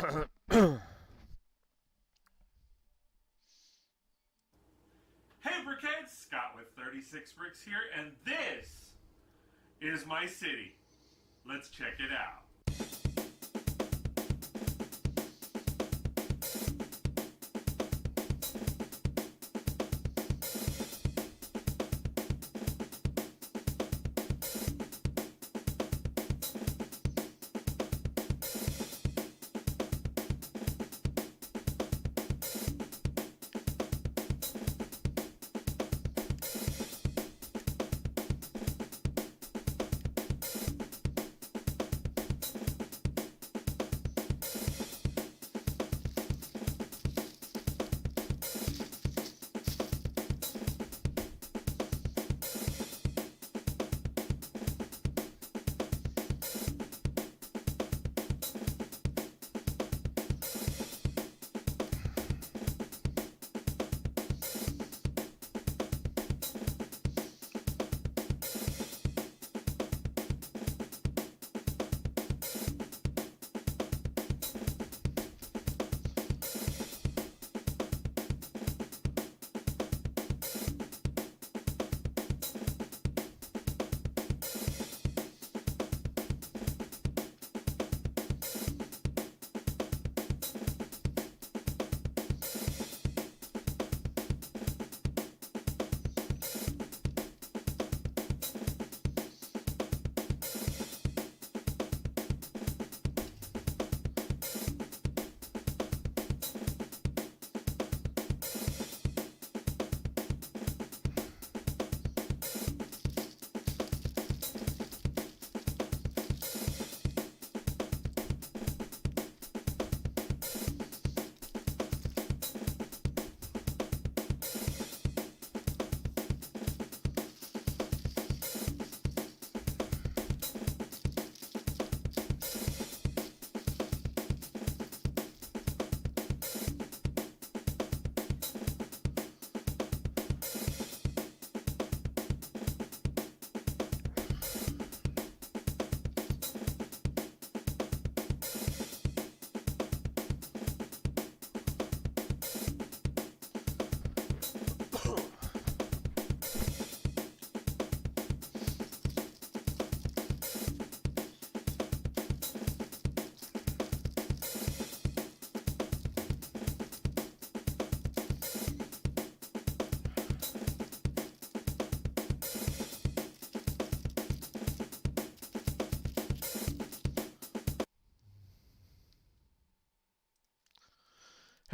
Hey Brixheads, Scott with 36 Bricks here, and this is my city. Let's check it out.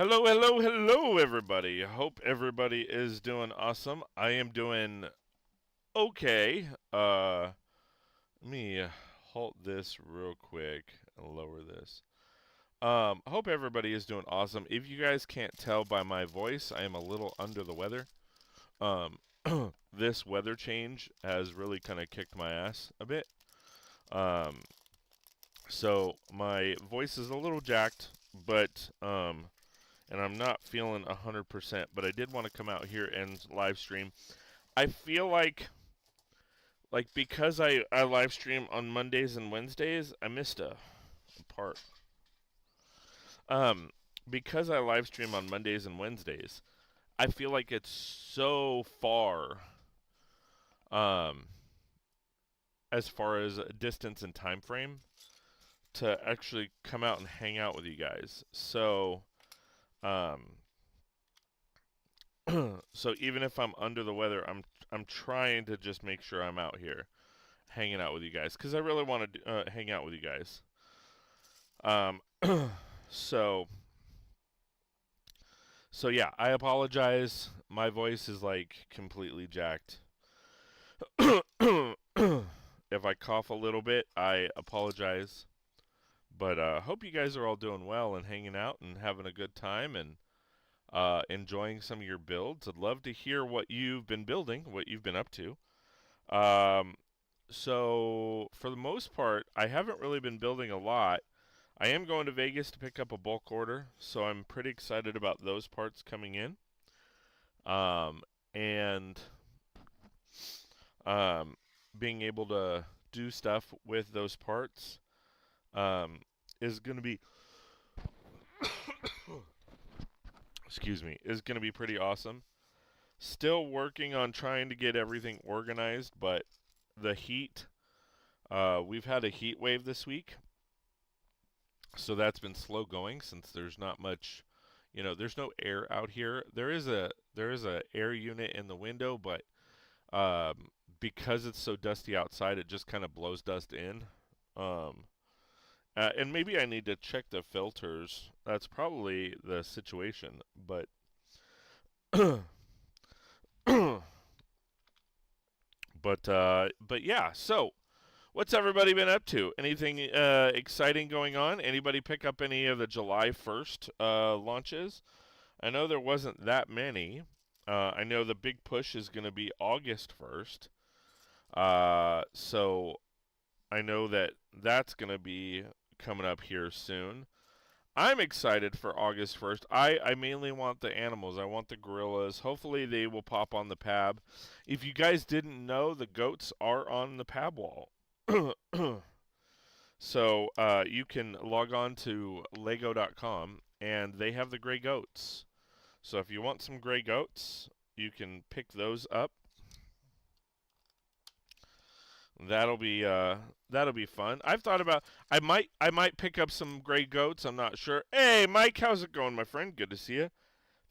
Hello, hello, hello, everybody. Hope everybody is doing awesome. I am doing okay. Let me halt this real quick and lower this. Hope everybody is doing awesome. If you guys can't tell by my voice, I am a little under the weather. Um, this weather change has really kind of kicked my ass a bit. Um, so my voice is a little jacked, but and I'm not feeling 100%, but I did want to come out here and live stream. I feel like because I live stream on Mondays and Wednesdays, I missed a part. Um, because I live stream on Mondays and Wednesdays, I feel like it's so far, um, as far as distance and time frame to actually come out and hang out with you guys. So, um, so even if I'm under the weather, I'm trying to just make sure I'm out here hanging out with you guys because I really want to hang out with you guys. Um, so so yeah, I apologize. My voice is like completely jacked. If I cough a little bit, I apologize. But hope you guys are all doing well and hanging out and having a good time and enjoying some of your builds. I'd love to hear what you've been building, what you've been up to. Um, so for the most part, I haven't really been building a lot. I am going to Vegas to pick up a bulk order, so I'm pretty excited about those parts coming in. And um, being able to do stuff with those parts um, is going to be excuse me, is going to be pretty awesome. Still working on trying to get everything organized, but the heat, we've had a heat wave this week, so that's been slow going since there's not much, there's no air out here. There is a air unit in the window, but because it's so dusty outside, it just kind of blows dust in. Um, and maybe I need to check the filters. That's probably the situation, but but yeah. So, what's everybody been up to? Anything exciting going on? Anybody pick up any of the July 1st launches? I know there wasn't that many. I know the big push is going to be August 1st. So I know that that's going to be coming up here soon. I'm excited for August 1st. I mainly want the animals. I want the gorillas. Hopefully they will pop on the pab. If you guys didn't know, the goats are on the pab wall. So you can log on to lego.com and they have the gray goats. So if you want some gray goats, you can pick those up. That'll be fun. I've thought about I might pick up some gray goats. I'm not sure. Hey, Mike, how's it going, my friend? Good to see you.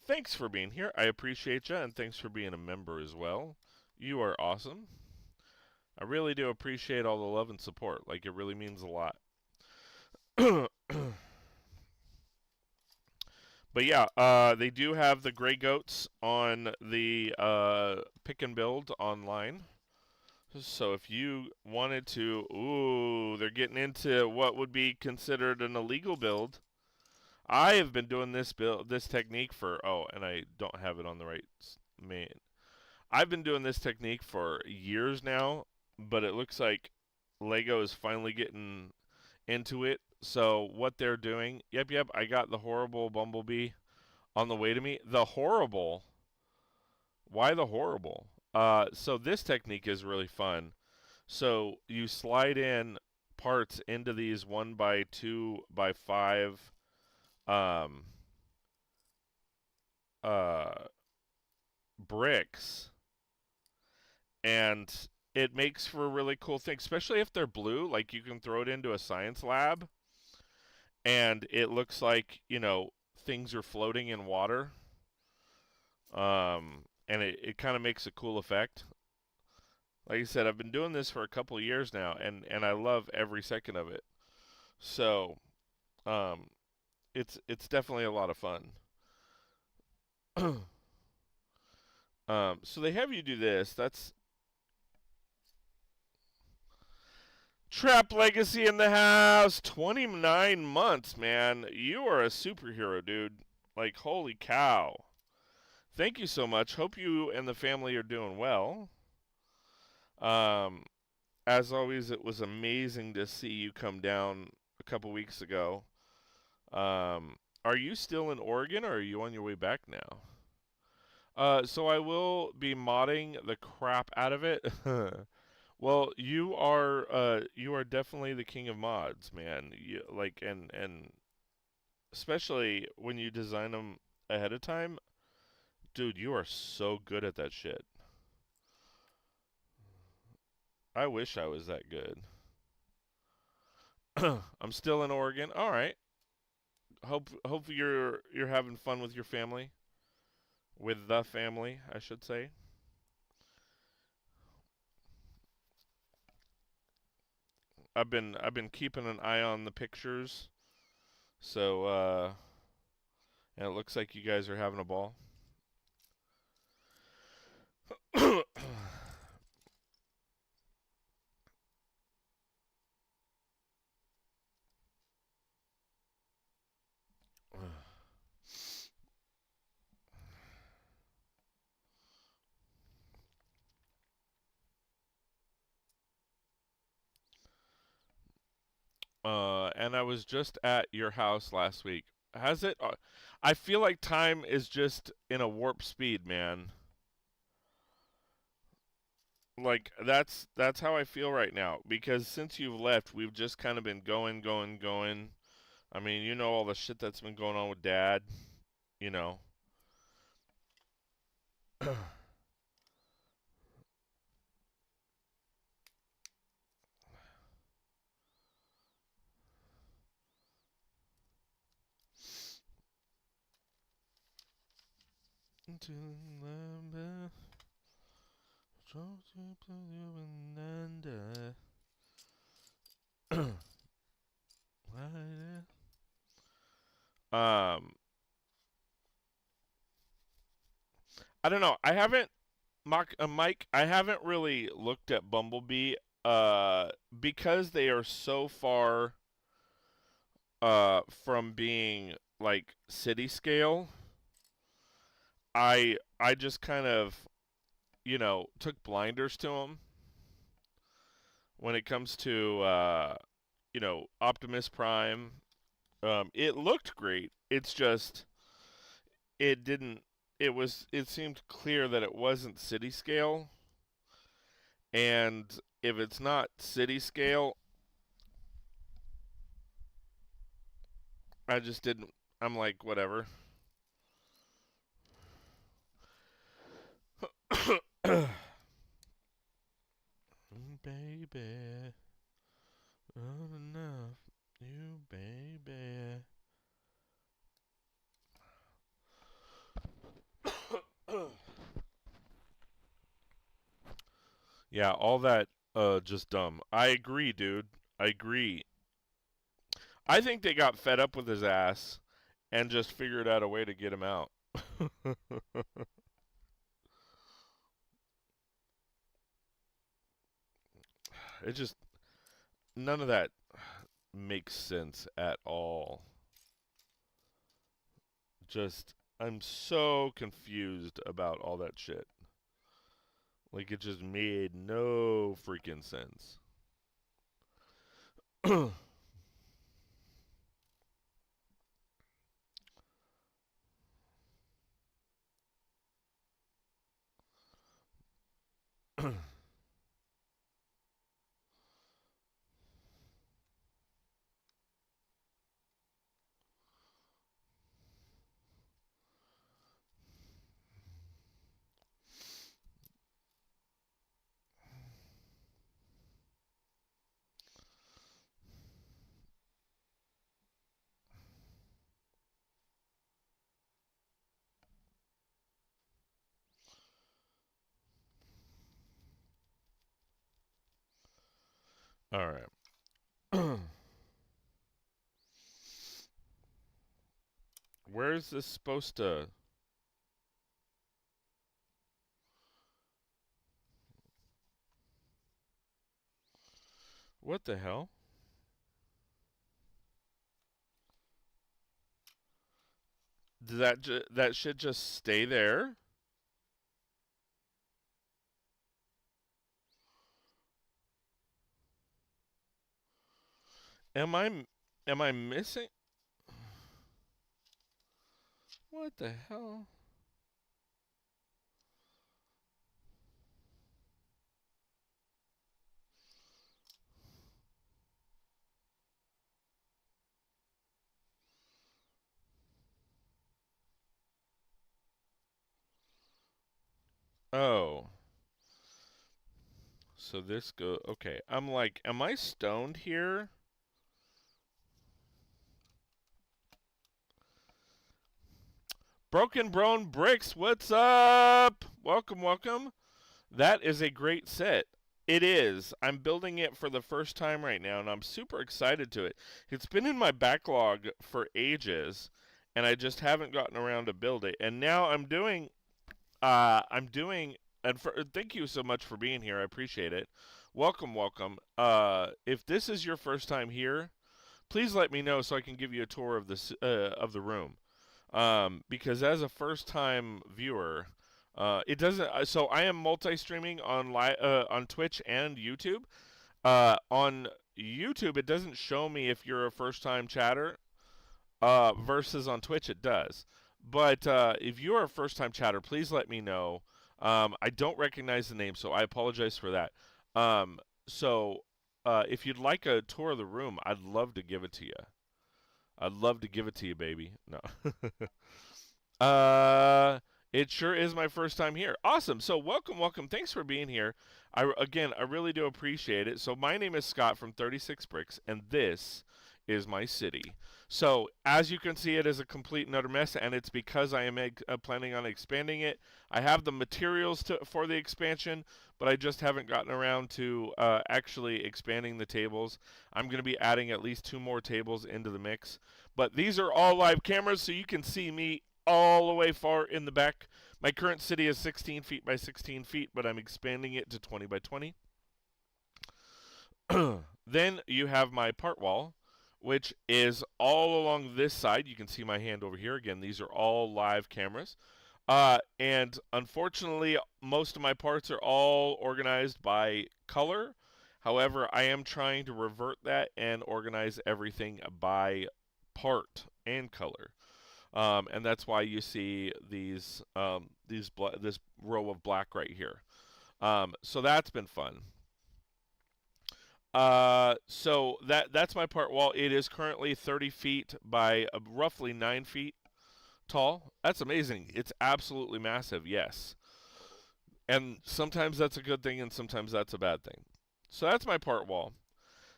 Thanks for being here. I appreciate you, and thanks for being a member as well. You are awesome. I really do appreciate all the love and support. Like it really means a lot. But yeah, they do have the gray goats on the pick and build online. So if you wanted to, ooh, they're getting into what would be considered an illegal build. I have been doing this technique for, and I don't have it on the right main. I've been doing this technique for years now, but it looks like Lego is finally getting into it. So what they're doing, yep, I got the horrible bumblebee on the way to me. The horrible, why the horrible? So this technique is really fun. So you slide in parts into these 1x2x5 um, uh, bricks, and it makes for a really cool thing, especially if they're blue. Like you can throw it into a science lab, and it looks like things are floating in water. And it kind of makes a cool effect. Like I said, I've been doing this for a couple of years now, and I love every second of it. So, um, it's definitely a lot of fun. So they have you do this. That's Trap Legacy in the house. 29 months, man. You are a superhero, dude. Like, holy cow. Thank you so much. Hope you and the family are doing well. Um, as always, it was amazing to see you come down a couple weeks ago. Are you still in Oregon or are you on your way back now? So I will be modding the crap out of it. Well, you are definitely the king of mods, man. And especially when you design them ahead of time, dude, you are so good at that shit. I wish I was that good. I'm still in Oregon. All right. Hope you're having fun with your family, with the family, I should say. I've been keeping an eye on the pictures. So and it looks like you guys are having a ball. And I was just at your house last week. Has it? I feel like time is just in a warp speed, man. Like that's how I feel right now because since you've left, we've just kind of been going, going, going. I mean, you know all the shit that's been going on with Dad. You know. um, I don't know. I haven't Mike. I haven't really looked at Bumblebee. Because they are so far from being like city scale. I just kind of took blinders to them when it comes to Optimus Prime. It looked great. It's just it didn't. It seemed clear that it wasn't city scale, and if it's not city scale, I just didn't. I'm like whatever. Baby, not enough, you baby. Yeah, all that just dumb. I agree, dude. I agree. I think they got fed up with his ass and just figured out a way to get him out. It just none of that makes sense at all. Just I'm so confused about all that shit. Like it just made no freaking sense. All right. Where is this supposed to? What the hell? Did that shit just stay there? Am I missing? What the hell? Oh. So this go okay. I'm like, am I stoned here? Broken Bone Brix, what's up? Welcome, welcome. That is a great set. It is. I'm building it for the first time right now, and I'm super excited to it. It's been in my backlog for ages, and I just haven't gotten around to build it. And now I'm doing, thank you so much for being here. I appreciate it. Welcome, welcome. If this is your first time here, please let me know so I can give you a tour of of the room. Because as a first-time viewer, it doesn't. So I am multi-streaming on Twitch and YouTube. On YouTube, it doesn't show me if you're a first-time chatter. Versus on Twitch, it does. But if you are a first-time chatter, please let me know. I don't recognize the name, so I apologize for that. So if you'd like a tour of the room, I'd love to give it to you. I'd love to give it to you, baby. No. Uh, it sure is my first time here. Awesome. So welcome, welcome. Thanks for being here. I really do appreciate it. So my name is Scott from 36 Brix, and this is my city. So as you can see, it is a complete and utter mess, and it's because I am planning on expanding it. I have the materials for the expansion, but I just haven't gotten around to actually expanding the tables. I'm going to be adding at least 2 more tables into the mix. But these are all live cameras, so you can see me all the way far in the back. My current city is 16 feet by 16 feet, but I'm expanding it to 20 by 20. Then you have my part wall, which is all along this side. You can see my hand over here. Again, these are all live cameras. And unfortunately, most of my parts are all organized by color. However, I am trying to revert that and organize everything by part and color. And that's why you see this row of black right here. So that's been fun. So that's my part wall. It is currently 30 feet by roughly 9 feet tall. That's amazing. It's absolutely massive. Yes. And sometimes that's a good thing, and sometimes that's a bad thing. So that's my part wall.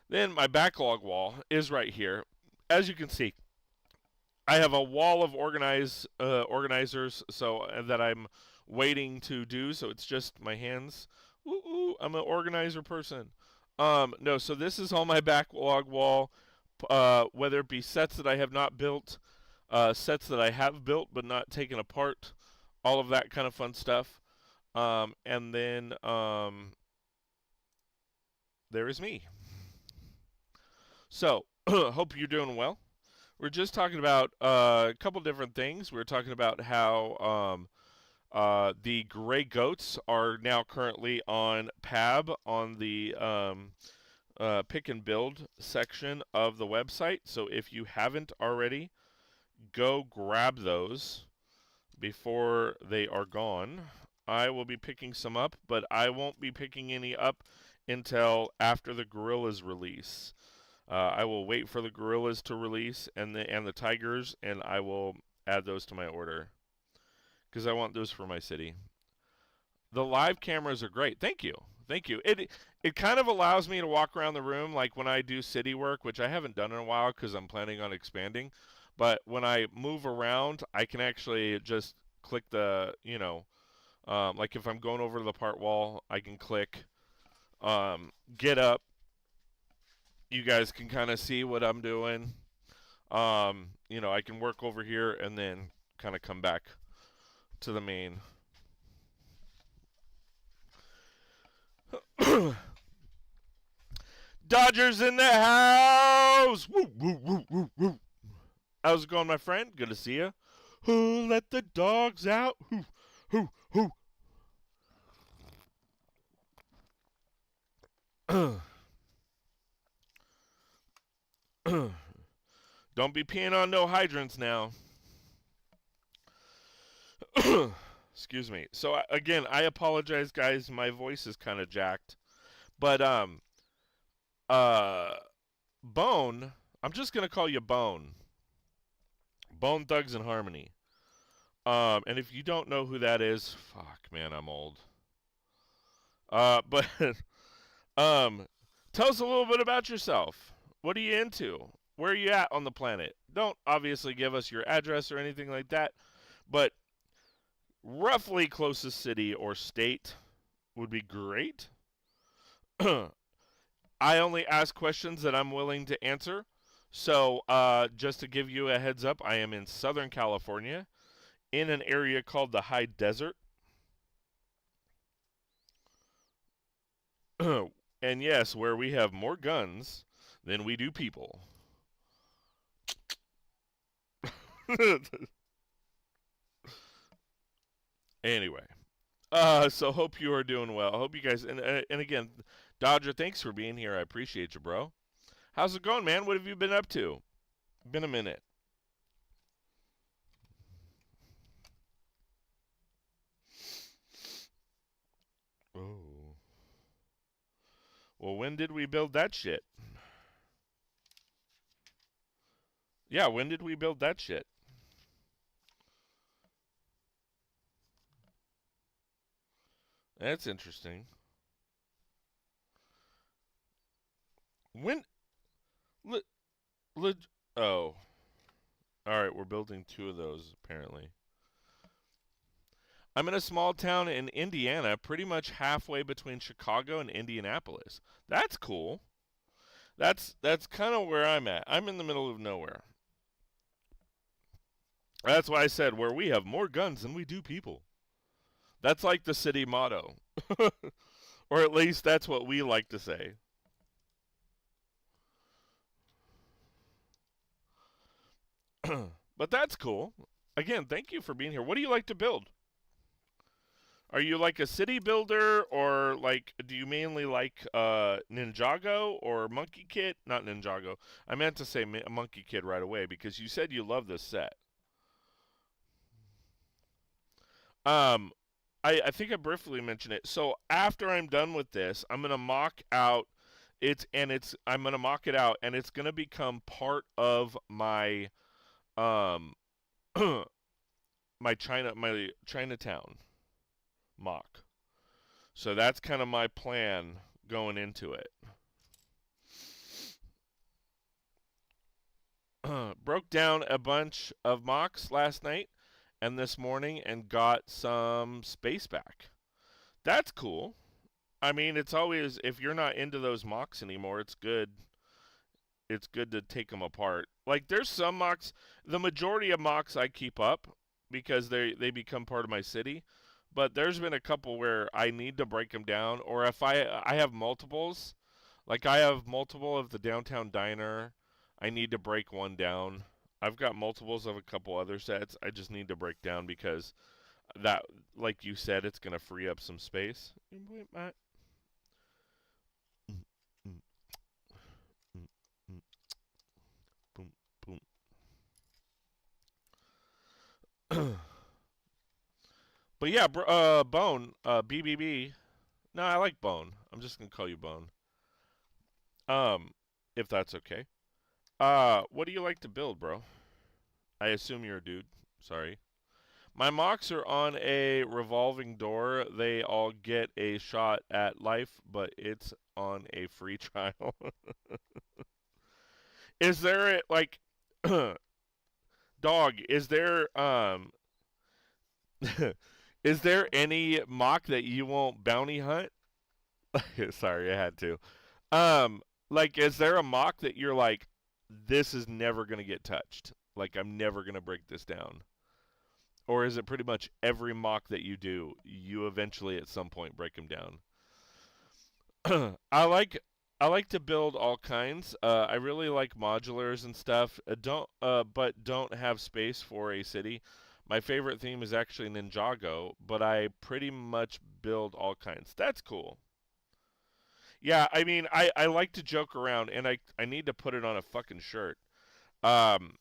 Then my backlog wall is right here. As you can see, I have a wall of organizers, so that I'm waiting to do. So it's just my hands. Ooh, I'm an organizer person. No, so this is all my backlog wall. Whether it be sets that I have not built, sets that I have built but not taken apart, all of that kind of fun stuff. And then there is me. So hope you're doing well. We're just talking about a couple different things. We're talking about how the gray goats are now currently on PAB on the pick and build section of the website. So if you haven't already, go grab those before they are gone. I will be picking some up, but I won't be picking any up until after the gorillas release. I will wait for the gorillas to release and the tigers, and I will add those to my order because I want those for my city. The live cameras are great. Thank you, thank you. It kind of allows me to walk around the room like when I do city work, which I haven't done in a while because I'm planning on expanding. But when I move around, I can actually just click the like if I'm going over to the part wall, I can click get up. You guys can kind of see what I'm doing. I can work over here and then kind of come back to the main. Dodgers in the house! Woo, woo, woo, woo, woo. How's it going, my friend? Good to see you. Who let the dogs out? Who? Don't be peeing on no hydrants now. Excuse me. So again, I apologize, guys. My voice is kind of jacked, but Bone. I'm just gonna call you Bone. Bone Thugs and Harmony. And if you don't know who that is, fuck, man, I'm old. But tell us a little bit about yourself. What are you into? Where are you at on the planet? Don't obviously give us your address or anything like that, but roughly closest city or state would be great. I only ask questions that I'm willing to answer. So, just to give you a heads up, I am in Southern California in an area called the High Desert. And yes, where we have more guns than we do people. Anyway, so hope you are doing well. Hope you guys and again, Dodger, thanks for being here. I appreciate you, bro. How's it going, man? What have you been up to? Been a minute. Oh. Well, when did we build that shit? Yeah, when did we build that shit? That's interesting. When le, le, oh, all right, we're building two of those apparently. I'm in a small town in Indiana, pretty much halfway between Chicago and Indianapolis. That's cool. That's kind of where I'm at. I'm in the middle of nowhere. That's why I said where we have more guns than we do people. That's like the city motto. Or at least that's what we like to say. But that's cool. Again, thank you for being here. What do you like to build? Are you like a city builder, or like do you mainly like Ninjago or Monkey Kid? Not Ninjago. I meant to say Monkey Kid right away because you said you love this set. Um, I think I briefly mentioned it. So after I'm done with this, I'm gonna mock out I'm gonna mock it out, and it's gonna become part of my um my Chinatown mock. So that's kind of my plan going into it. Broke down a bunch of mocks last night and this morning and got some space back. That's cool. I mean, it's always if you're not into those mocks anymore, it's good. It's good to take them apart. Like there's some mocks, the majority of mocks I keep up because they become part of my city. But there's been a couple where I need to break them down, or if I have multiples, like I have multiple of the downtown diner, I need to break one down. I've got multiples of a couple other sets. I just need to break down because that, like you said, it's gonna free up some space. Boom, boom. But yeah, Bone, BBB. No, I like Bone. I'm just gonna call you Bone. If that's okay. What do you like to build, bro? I assume you're a dude. Sorry. My mocks are on a revolving door. They all get a shot at life, but it's on a free trial. Is there a, like dog, is there is there any mock that you won't bounty hunt? Sorry, I had to. Um like is there a mock that you're like this is never going to get touched? Like I'm never going to break this down. Or is it pretty much every mock that you do, you eventually at some point break them down? I like I like to build all kinds. I really like modulars and stuff. But don't have space for a city. My favorite theme is actually Ninjago, but I pretty much build all kinds. That's cool. Yeah, I mean, I like to joke around, and I need to put it on a fucking shirt. Um,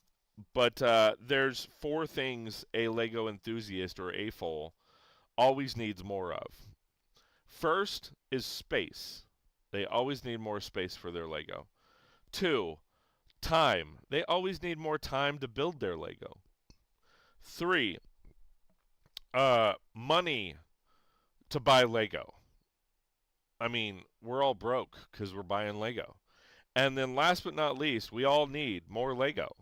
but there's four things a Lego enthusiast or a fool always needs more of. First is space. They always need more space for their Lego. Two, time. They always need more time to build their Lego. Three, money to buy Lego. I mean, we're all broke because we're buying Lego. And then last but not least, we all need more Lego.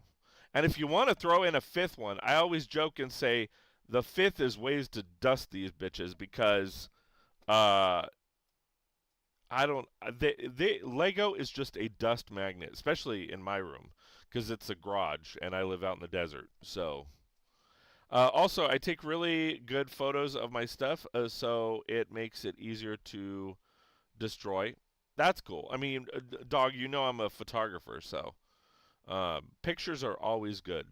And if you want to throw in a fifth one, I always joke and say the fifth is ways to dust these bitches because uh, I don't. Lego is just a dust magnet, especially in my room, because it's a garage and I live out in the desert. So, also, I take really good photos of my stuff, so it makes it easier to destroy. That's cool. I mean, dog, you know I'm a photographer, so pictures are always good.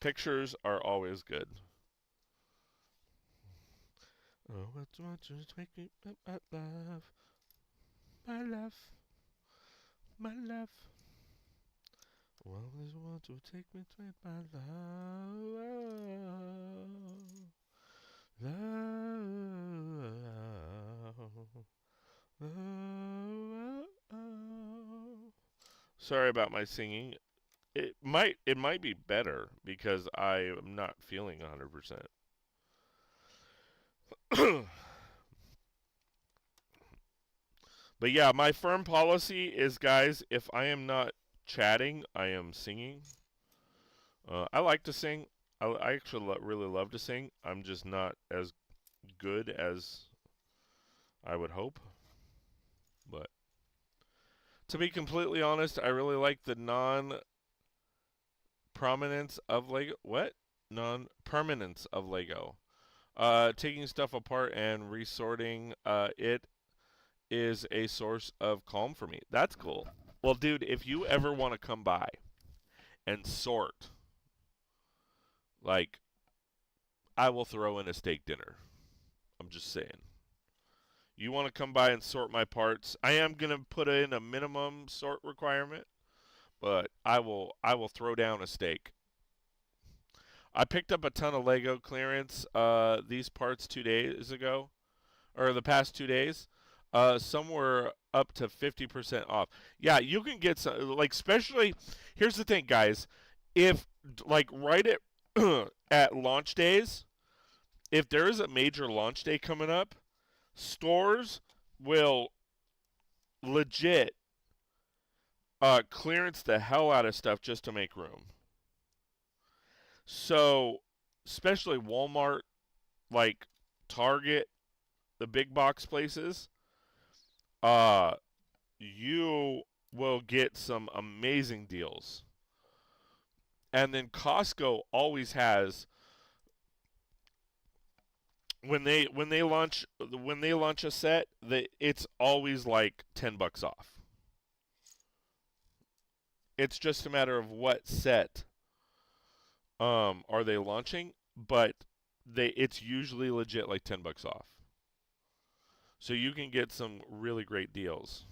Pictures are always good. Oh, what do I just make me love, my love, my love. Always want to take me to my love, love, love. Sorry about my singing. It might be better because I am not feeling 100%. But yeah, my firm policy is, guys, if I am not chatting, I am singing. I like to sing. I actually really love to sing. I'm just not as good as I would hope. But to be completely honest, I really like the non-prominence of Lego. What? Non-permanence of Lego. Taking stuff apart and resorting it is a source of calm for me. That's cool. Well, dude, if you ever want to come by and sort, like, I will throw in a steak dinner. I'm just saying. You want to come by and sort my parts? I am gonna put in a minimum sort requirement, but I will throw down a steak. I picked up a ton of Lego clearance these parts 2 days ago, or the past 2 days. Some were up to 50% off. Yeah, you can get some, like, especially. Here's the thing, guys. If, like, right at at launch days, if there is a major launch day coming up, stores will legit clearance the hell out of stuff just to make room. So, especially Walmart, like Target, the big box places, uh, you will get some amazing deals. And then Costco always has, when they launch a set, it's always like $10 off. It's just a matter of what set are they launching, but it's usually legit like $10 off. So you can get some really great deals.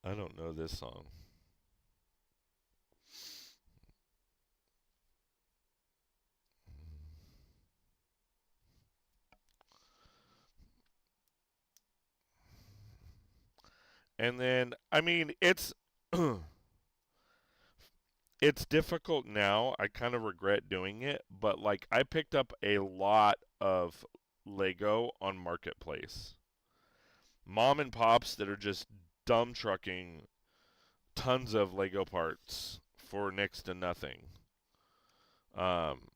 I don't know this song. And then, I mean, it's difficult now. I kind of regret doing it, but like I picked up a lot of Lego on Marketplace. Mom and pops that are just dump trucking tons of Lego parts for next to nothing. Um,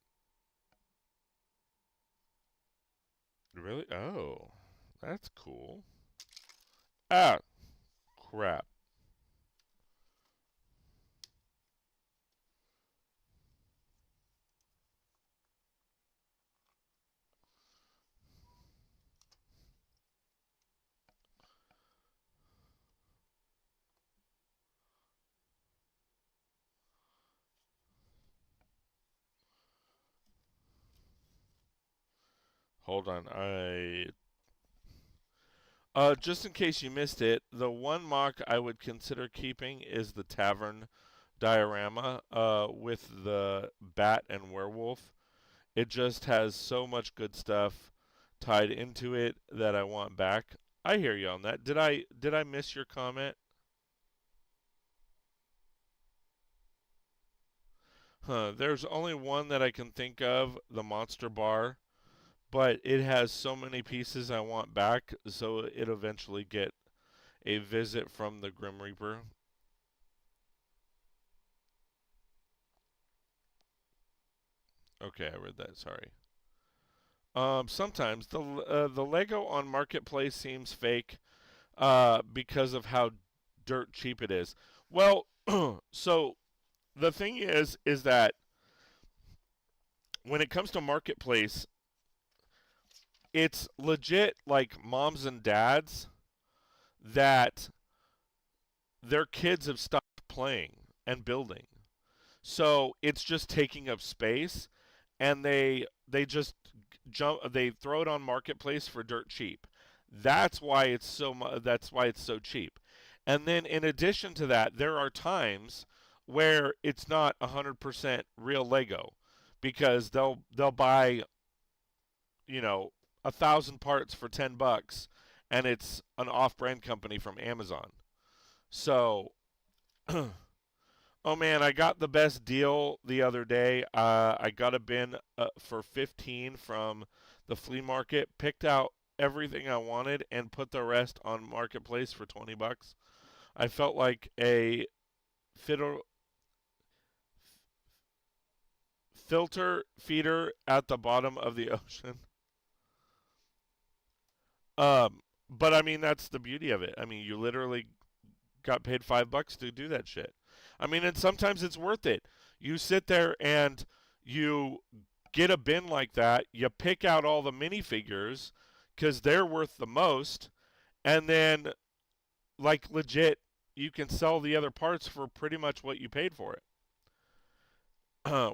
really? Oh, that's cool. Ah, crap. Hold on. Just in case you missed it, the one mock I would consider keeping is the tavern diorama with the bat and werewolf. It just has so much good stuff tied into it that I want back. I hear you on that. Did I miss your comment? There's only one that I can think of, the Monster Bar, but it has so many pieces I want back, so it eventually get a visit from the Grim Reaper. Okay, I read that. Sorry. Sometimes the Lego on Marketplace seems fake because of how dirt cheap it is. Well, so the thing is that when it comes to Marketplace, it's legit like moms and dads that their kids have stopped playing and building. So it's just taking up space, and they just they throw it on Marketplace for dirt cheap. That's why it's so cheap. And then in addition to that, there are times where it's not 100% real Lego because they'll buy you know, 1,000 parts for $10, and it's an off-brand company from Amazon. So, oh man, I got the best deal the other day. I got a bin for 15 from the flea market, picked out everything I wanted, and put the rest on Marketplace for $20. I felt like a fiddle, filter feeder at the bottom of the ocean. But I mean, that's the beauty of it. I mean, you literally got paid $5 to do that shit. I mean, and sometimes it's worth it. You sit there and you get a bin like that. You pick out all the minifigures because they're worth the most, and then like legit, you can sell the other parts for pretty much what you paid for it.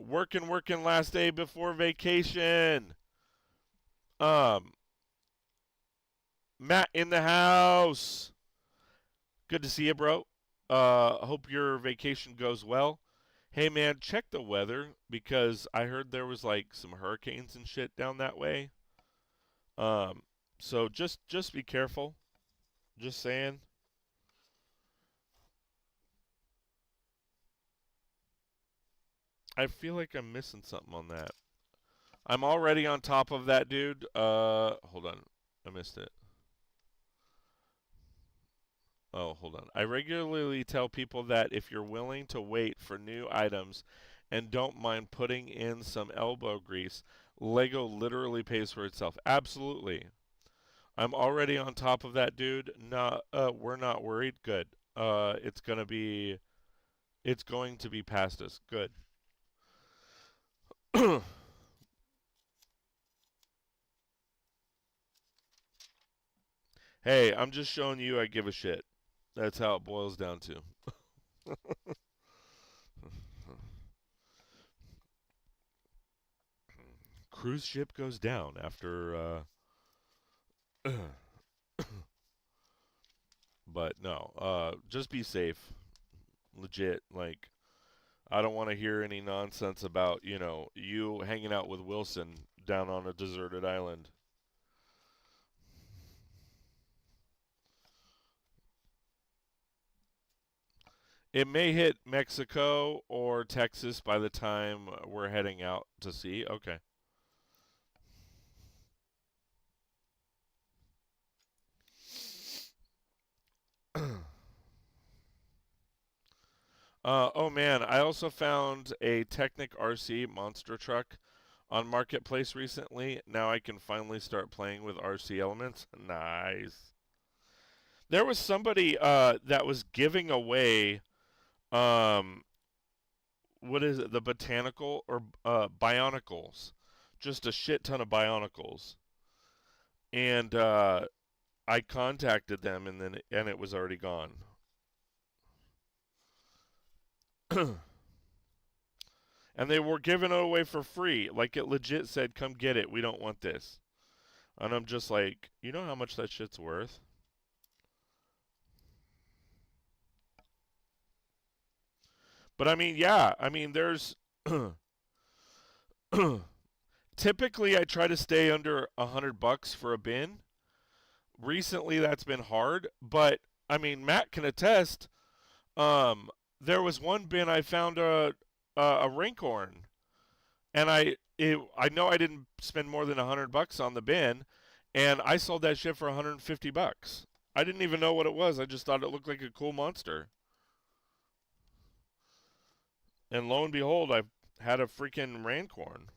Working last day before vacation. Um, Matt in the house. Good to see you, bro. Hope your vacation goes well. Hey, man, check the weather because I heard there was like some hurricanes and shit down that way. Um, so just be careful. Just saying. I feel like I'm missing something on that. I'm already on top of that, dude. Hold on, I missed it. Oh, hold on. I regularly tell people that if you're willing to wait for new items and don't mind putting in some elbow grease, Lego literally pays for itself. Absolutely. I'm already on top of that, dude. Not, we're not worried. Good. It's going to be past us. Good. Hey, I'm just showing you I give a shit. That's how it boils down to. Cruise ship goes down after but no, just be safe. Legit. Like, I don't want to hear any nonsense about, you hanging out with Wilson down on a deserted island. It may hit Mexico or Texas by the time we're heading out to sea. Okay. Oh man, I also found a Technic RC monster truck on Marketplace recently. Now I can finally start playing with RC elements. Nice. There was somebody that was giving away um what is it? The botanical or bionicles. Just a shit ton of bionicles. And I contacted them and it was already gone. And they were giving it away for free. Like it legit said, "Come get it. We don't want this." And I'm just like, you know how much that shit's worth? But I mean, yeah. I mean, there's typically I try to stay under $100 for a bin. Recently, that's been hard, but I mean, Matt can attest. Um, there was one bin I found a rinkhorn, and I know I didn't spend more than $100 on the bin, and I sold that shit for $150. I didn't even know what it was. I just thought it looked like a cool monster, and lo and behold, I had a freaking rinkhorn.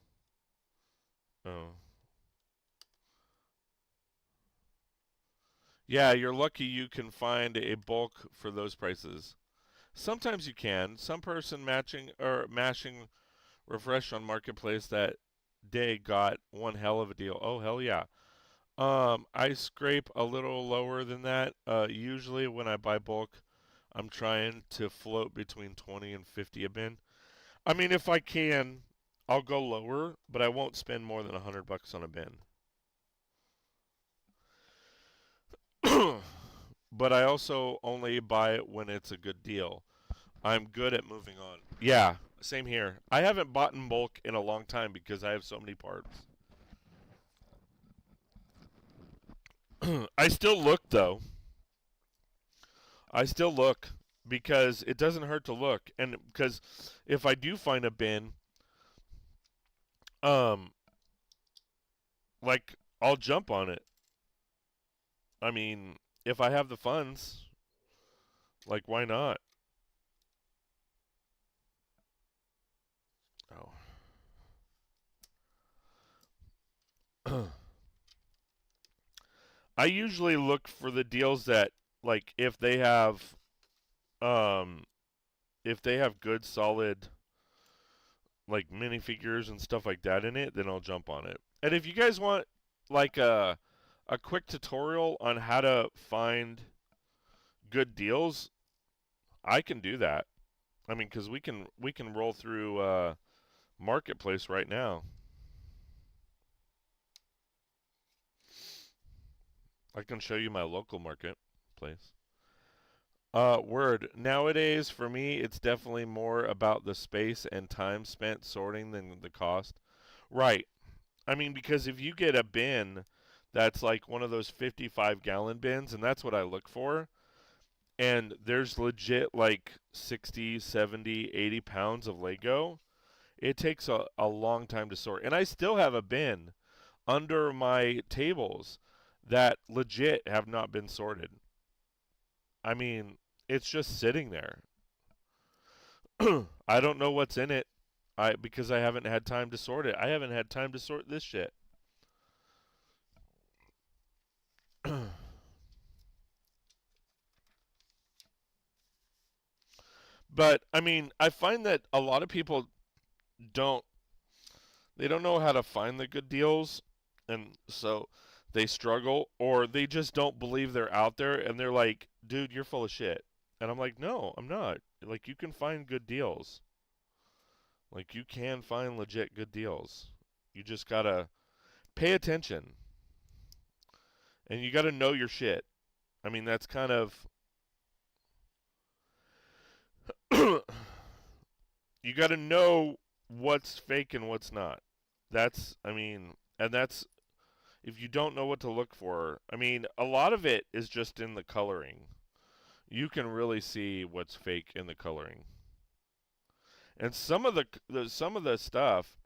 Oh, yeah, you're lucky you can find a bulk for those prices. Sometimes you can. Some person matching or mashing refresh on Marketplace that day got one hell of a deal. Oh hell yeah. I scrape a little lower than that. Usually when I buy bulk, I'm trying to float between 20 and 50 a bin. I mean, if I can, I'll go lower, but I won't spend more than $100 on a bin. But I also only buy it when it's a good deal. I'm good at moving on. Yeah, same here. I haven't bought in bulk in a long time because I have so many parts. I still look though. I still look because it doesn't hurt to look, and because if I do find a bin, um, like I'll jump on it. I mean, if I have the funds, like why not? Oh. I usually look for the deals that like um if they have good solid like minifigures and stuff like that in it, then I'll jump on it. And if you guys want like a quick tutorial on how to find good deals, I can do that. I mean, cuz we can roll through marketplace right now. I can show you my local marketplace. Word. Nowadays, for me, it's definitely more about the space and time spent sorting than the cost. Right. I mean, because if you get a bin that's like one of those 55-gallon bins, and that's what I look for, and there's legit like 60, 70, 80 pounds of Lego, it takes a long time to sort. And I still have a bin under my tables that legit have not been sorted. I mean, it's just sitting there. I don't know what's in it. Because I haven't had time to sort it. I haven't had time to sort this shit. But I mean, I find that a lot of people don't they don't know how to find the good deals, and so they struggle, or they just don't believe they're out there, and they're like, "Dude, you're full of shit." And I'm like, "No, I'm not. Like you can find good deals. Like you can find legit good deals. You just got to pay attention and you got to know your shit." I mean, that's kind of you got to know what's fake and what's not. I mean, and that's if you don't know what to look for. I mean, a lot of it is just in the coloring. You can really see what's fake in the coloring. And some of the stuff,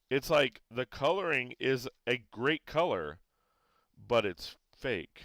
it's like the coloring is a great color, but it's fake.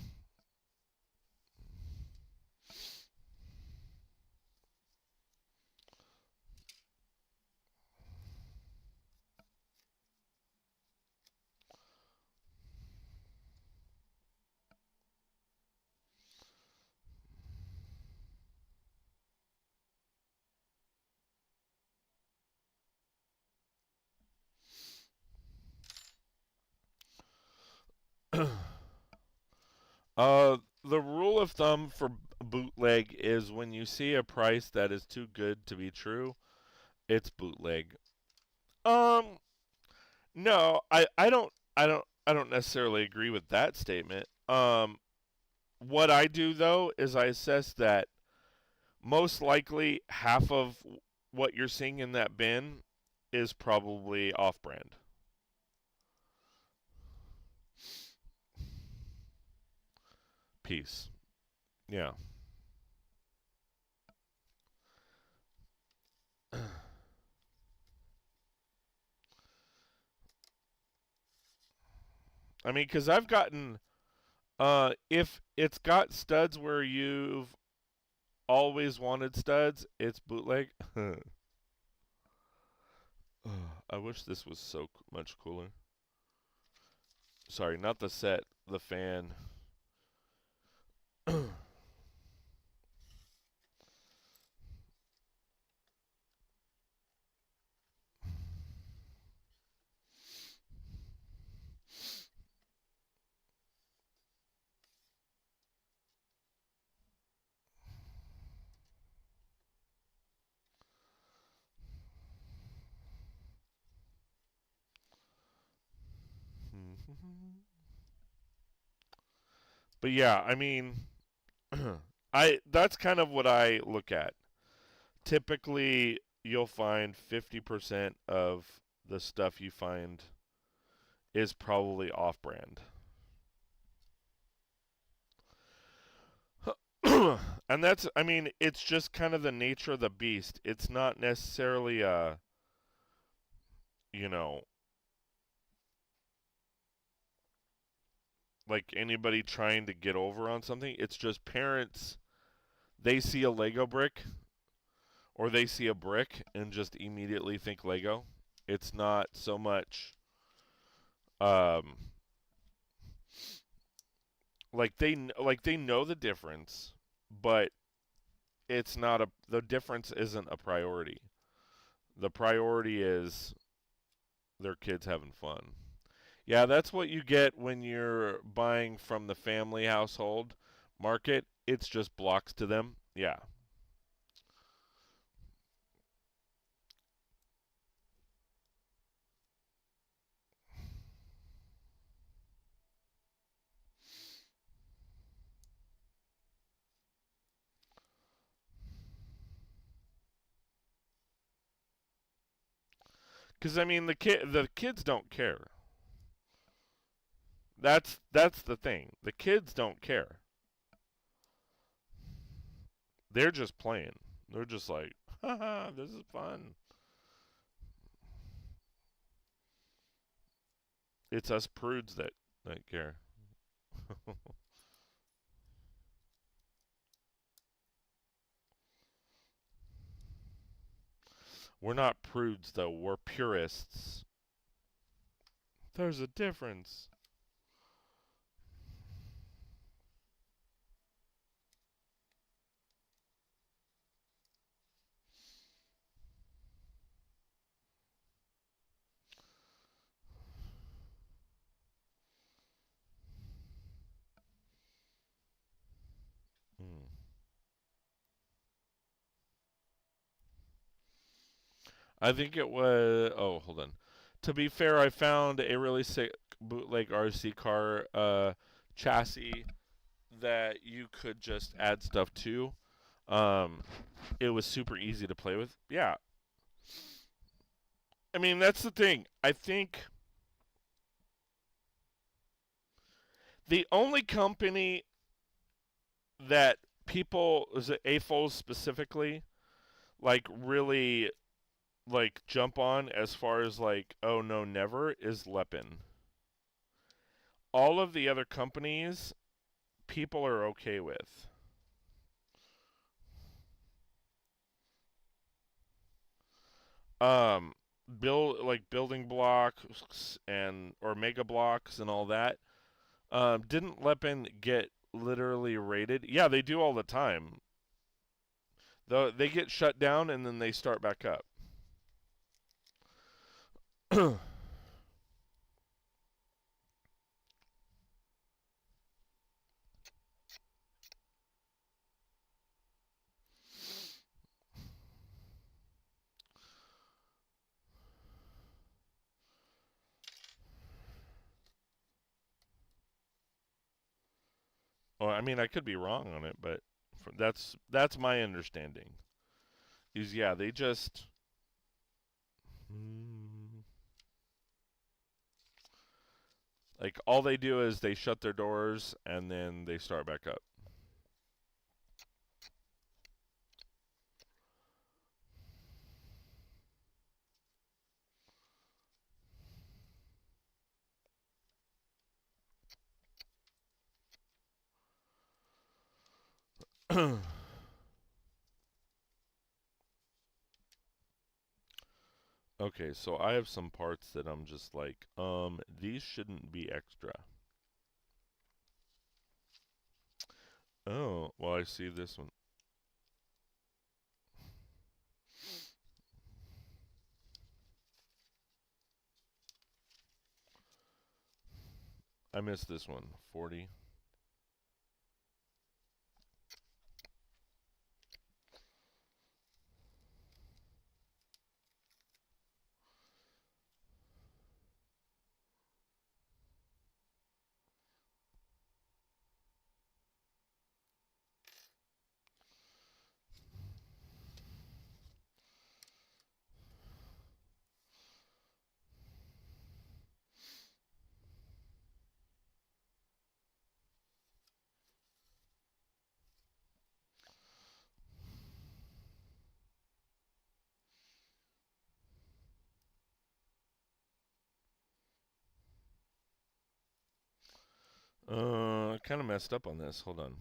The rule of thumb for bootleg is when you see a price that is too good to be true, it's bootleg. Um, no, I don't necessarily agree with that statement. What I do though is I assess that most likely half of what you're seeing in that bin is probably off-brand. Piece. Yeah. I mean, because I've gotten if it's got studs where you've always wanted studs, it's bootleg. I wish this was so much cooler. Sorry, not the set, the fan. But yeah, I mean, I that's kind of what I look at. Typically, you'll find 50% of the stuff you find is probably off-brand. And that's, I mean, it's just kind of the nature of the beast. It's not necessarily you know, like anybody trying to get over on something. It's just parents, they see a Lego brick or they see a brick and just immediately think Lego. It's not so much um like they know the difference, but it's not a the difference isn't a priority. The priority is their kids having fun. Yeah, that's what you get when you're buying from the family household market. It's just blocks to them. Yeah. Cuz I mean the kids don't care. That's the thing. The kids don't care. They're just playing. They're just like, haha, this is fun. It's us prudes that care. We're not prudes though. We're purists. There's a difference. Hmm. I think it was. Oh, hold on. To be fair, I found a really sick bootleg RC car chassis that you could just add stuff to. Um, it was super easy to play with. Yeah, I mean that's the thing. I think the only company that people, is it AFOs specifically, like really like jump on as far as like, oh no, never, is Lepin. All of the other companies people are okay with. Um, building blocks and or mega blocks and all that. Didn't Lepin get literally raided? Yeah, they do all the time. Though they get shut down and then they start back up. Well, I mean, I could be wrong on it, but that's my understanding. Is yeah, they just like all they do is they shut their doors and then they start back up. Okay, so I have some parts that I'm just like, these shouldn't be extra. Oh, well, I see this one. I missed this one. 40. Kind of messed up on this. Hold on.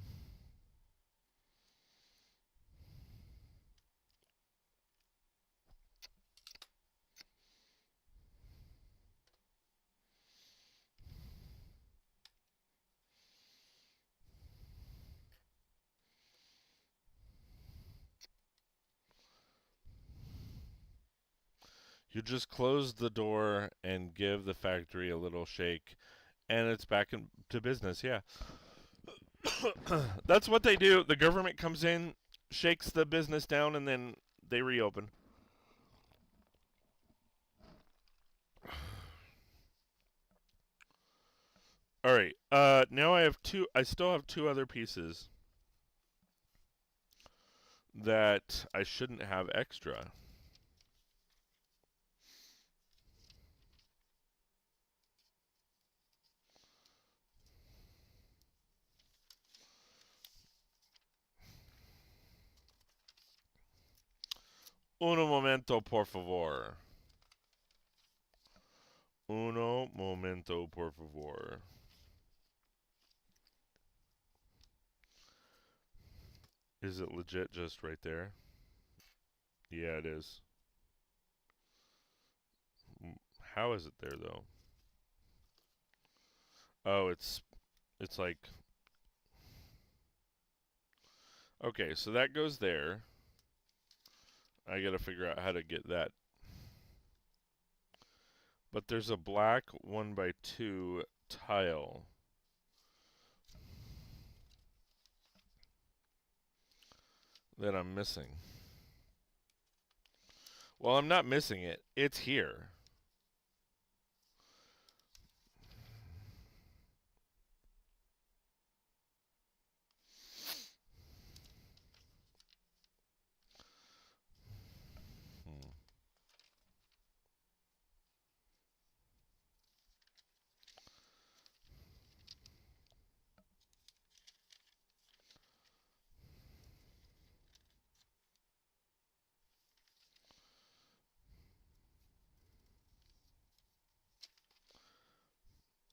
You just close the door and give the factory a little shake, and it's back into business. Yeah. That's what they do. The government comes in, shakes the business down, and then they reopen. All right. Now I have two. I still have two other pieces that I shouldn't have extra. Uno momento, por favor. Uno momento, por favor. Is it legit just right there? Yeah, it is. How is it there though? Oh, it's like okay, so that goes there. I got to figure out how to get that. But there's a black 1x2 tile that I'm missing. Well, I'm not missing it. It's here.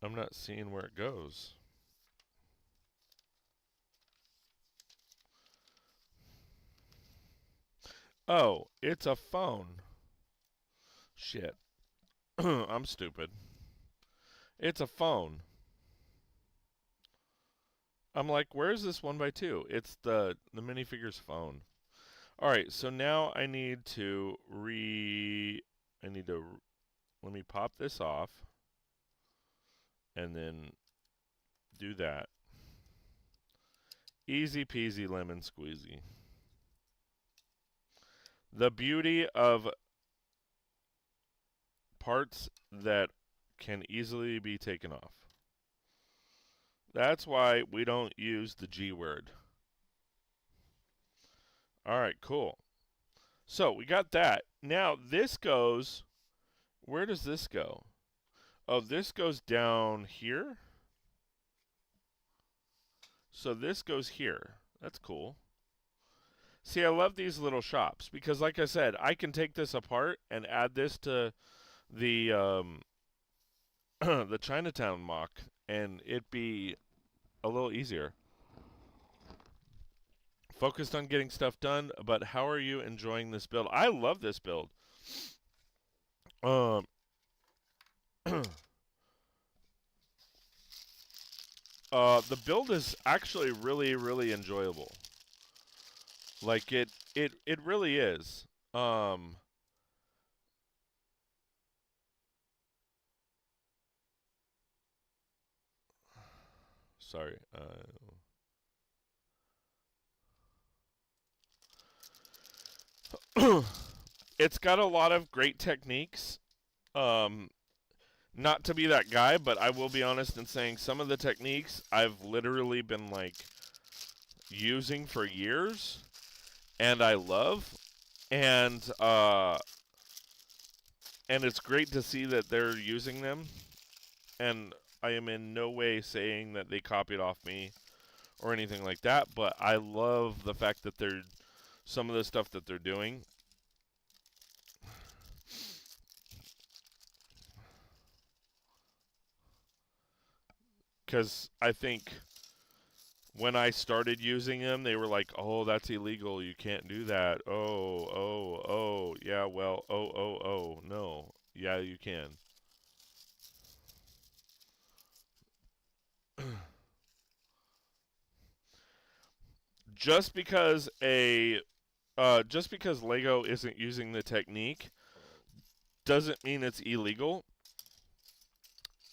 I'm not seeing where it goes. Oh, it's a phone. Shit. I'm stupid. It's a phone. I'm like, where's this 1x2? It's the minifigure's phone. All right, so now I need to let me pop this off and then do that. Easy peasy lemon squeezy. The beauty of parts that can easily be taken off. That's why we don't use the G word. All right, cool. So we got that. Now this goes, where does this go? Oh, this goes down here. So this goes here. That's cool. See, I love these little shops because, like I said, I can take this apart and add this to the the Chinatown mock, and it'd be a little easier. Focused on getting stuff done, but how are you enjoying this build? I love this build. The build is actually really enjoyable. Like it really is. Sorry. It's got a lot of great techniques. Not to be that guy, but I will be honest in saying some of the techniques I've literally been like using for years, and I love, and it's great to see that they're using them. And I am in no way saying that they copied off me or anything like that, but I love the fact that they're some of the stuff that they're doing. because I think when I started using them, they were like, "Oh, that's illegal. You can't do that." Oh. Yeah, well, oh. No. Yeah, you can. Just because just because Lego isn't using the technique doesn't mean it's illegal.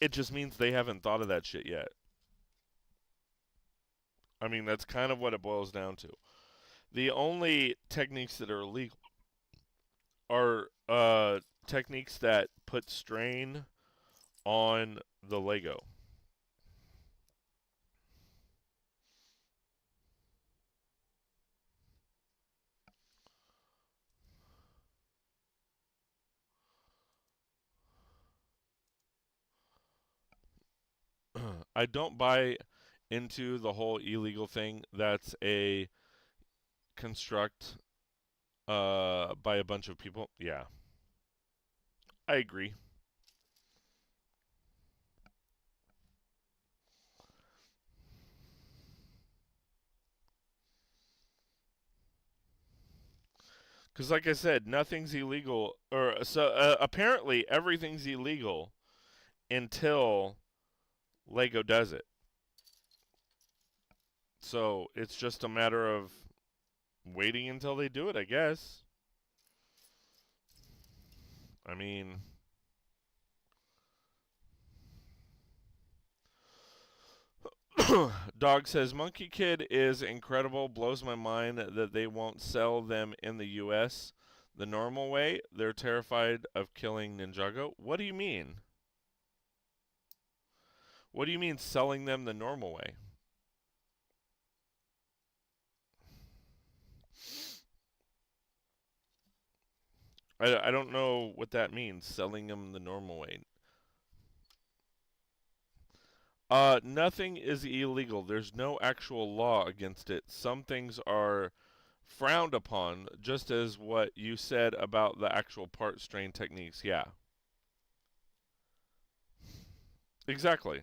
It just means they haven't thought of that shit yet. I mean, that's kind of what it boils down to. The only techniques that are illegal are techniques that put strain on the Lego. I don't buy into the whole illegal thing. That's a construct by a bunch of people. Yeah, I agree. Because, like I said, nothing's illegal, or so apparently everything's illegal until Lego does it. So it's just a matter of waiting until they do it, I guess. I mean, Dog says Monkey Kid is incredible. Blows my mind that they won't sell them in the U.S. the normal way. They're terrified of killing Ninjago. What do you mean? What do you mean selling them the normal way? I don't know what that means. Selling them the normal way. Nothing is illegal. There's no actual law against it. Some things are frowned upon, just as what you said about the actual part strain techniques. Yeah, exactly.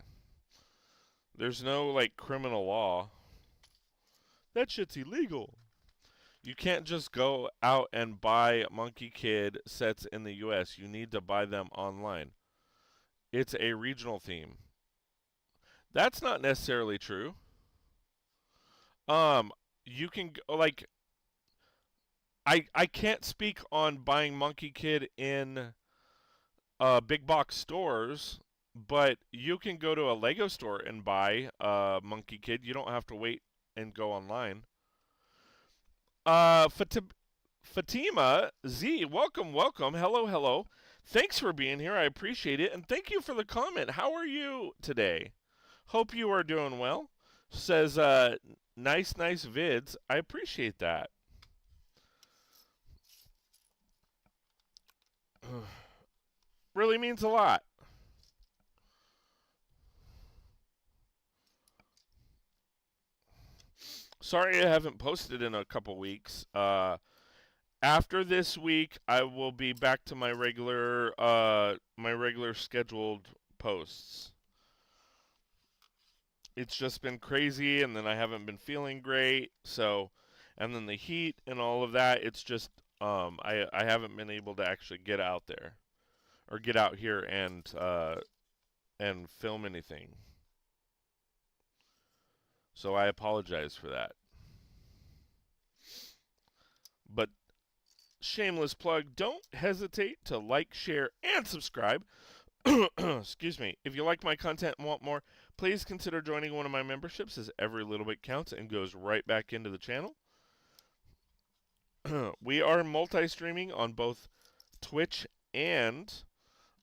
There's no like criminal law. That shit's illegal. You can't just go out and buy Monkey Kid sets in the US. You need to buy them online. It's a regional theme. That's not necessarily true. Um you can like I can't speak on buying Monkey Kid in big box stores, but you can go to a Lego store and buy Monkey Kid. You don't have to wait and go online. Fatima Z, welcome. Hello. Thanks for being here. I appreciate it. And thank you for the comment. How are you today? Hope you are doing well. Says, nice vids. I appreciate that. Really means a lot. Sorry I haven't posted in a couple weeks. After this week, I will be back to my regular scheduled posts. It's just been crazy, and then I haven't been feeling great. So, and then the heat and all of that. It's just I haven't been able to actually get out there or get out here and film anything. So I apologize for that. But shameless plug, don't hesitate to like, share, and subscribe. Excuse me. If you like my content and want more, please consider joining one of my memberships, as every little bit counts and goes right back into the channel. We are multi-streaming on both Twitch and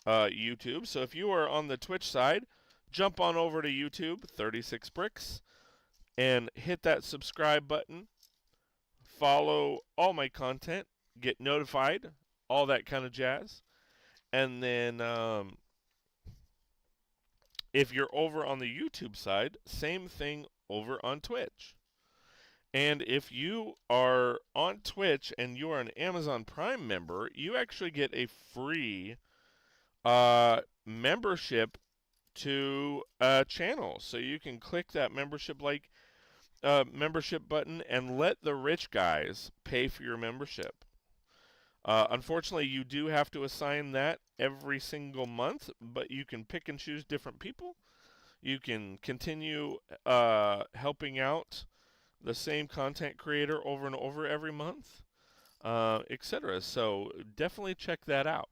YouTube. So if you are on the Twitch side, jump on over to YouTube, 36 Brix, and hit that subscribe button. Follow all my content, get notified, all that kind of jazz. And then if you're over on the YouTube side, same thing over on Twitch. And if you are on Twitch and you are an Amazon Prime member, you actually get a free membership to a channel. So you can click that membership button and let the rich guys pay for your membership. Unfortunately, you do have to assign that every single month, but you can pick and choose different people. You can continue helping out the same content creator over and over every month, etc. So definitely check that out.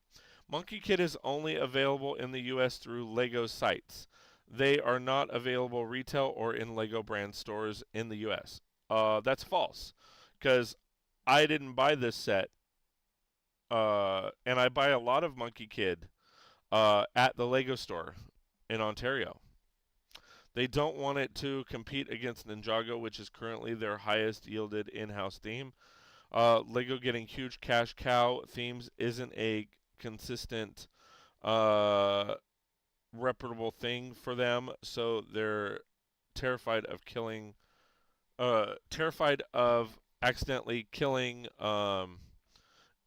Monkey Kid is only available in the U.S. through LEGO sites. They are not available retail or in LEGO brand stores in the U.S. That's false, because I didn't buy this set, and I buy a lot of Monkey Kid at the LEGO store in Ontario. They don't want it to compete against Ninjago, which is currently their highest yielded in-house theme. Lego getting huge cash cow themes isn't a consistent, reputable thing for them, so they're terrified of terrified of accidentally killing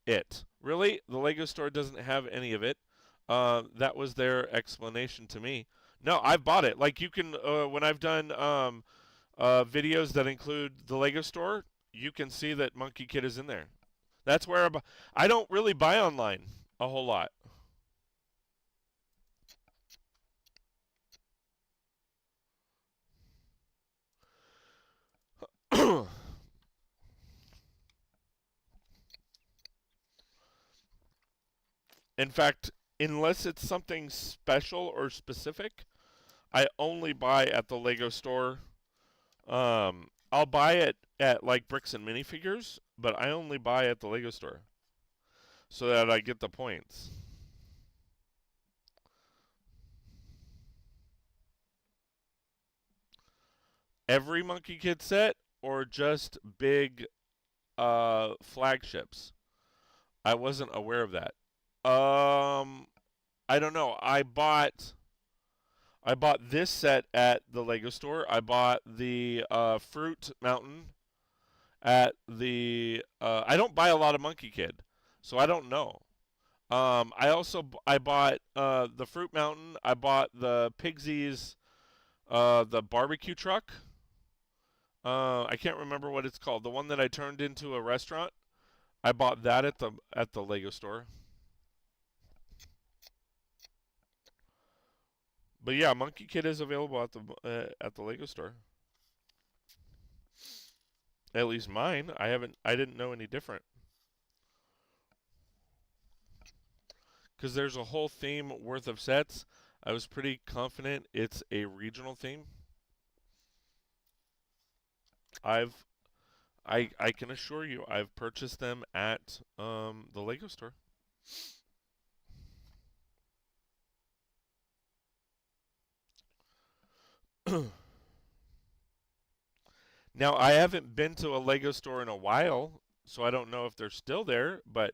it. Really, the Lego store doesn't have any of it. That was their explanation to me. No, I've bought it. Like you can, when I've done videos that include the Lego store, you can see that Monkey Kid is in there. That's where I don't really buy online a whole lot. In fact, unless it's something special or specific, I only buy at the Lego store. I'll buy it at like Brix and minifigures, but I only buy at the Lego store so that I get the points. Every Monkey Kid set or just big flagships? I wasn't aware of that. I don't know. I bought this set at the Lego store. I bought the Fruit Mountain at the. I don't buy a lot of Monkey Kid, so I don't know. I bought the Fruit Mountain. I bought the Pigsies, the barbecue truck. I can't remember what it's called. The one that I turned into a restaurant. I bought that at the Lego store. But yeah, Monkey Kid is available at the Lego store. At least mine. I didn't know any different. Because there's a whole theme worth of sets. I was pretty confident it's a regional theme. I can assure you I've purchased them at the Lego store. Now I haven't been to a Lego store in a while, so I don't know if they're still there. But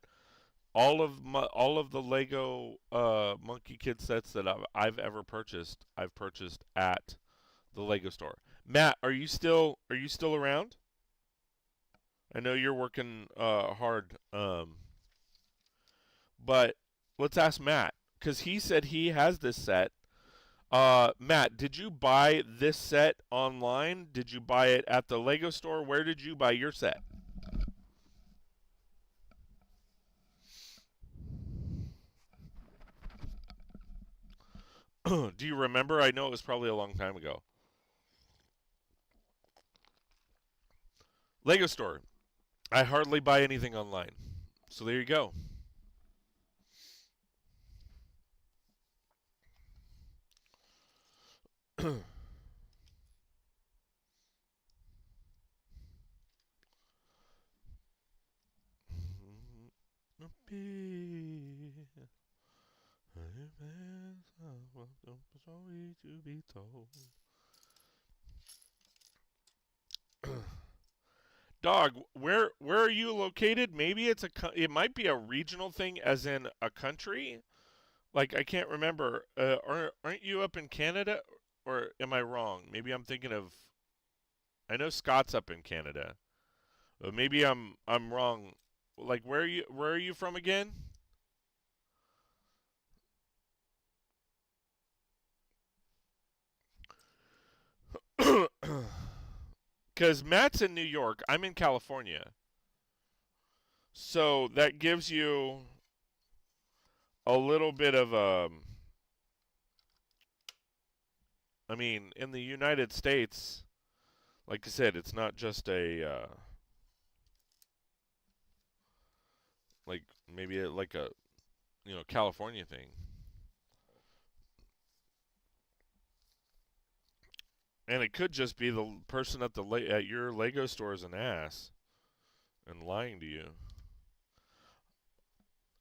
all of the Lego Monkey Kid sets that I've ever purchased, I've purchased at the Lego store. Matt, are you still around? I know you're working hard, but let's ask Matt because he said he has this set. Matt, did you buy this set online? Did you buy it at the Lego store? Where did you buy your set? Do you remember? I know it was probably a long time ago. Lego store. I hardly buy anything online. So there you go. To be told. Dog, where are you located? Maybe it might be a regional thing, as in a country. Like I can't remember. Aren't you up in Canada, or am I wrong? Maybe I'm thinking of. I know Scott's up in Canada, but maybe I'm wrong. Like where are you from again? because Matt's in New York, I'm in California, so that gives you a little bit of I mean, in the United States, like I said, it's not just a like maybe like a California thing. And it could just be the person at at your Lego store is an ass and lying to you.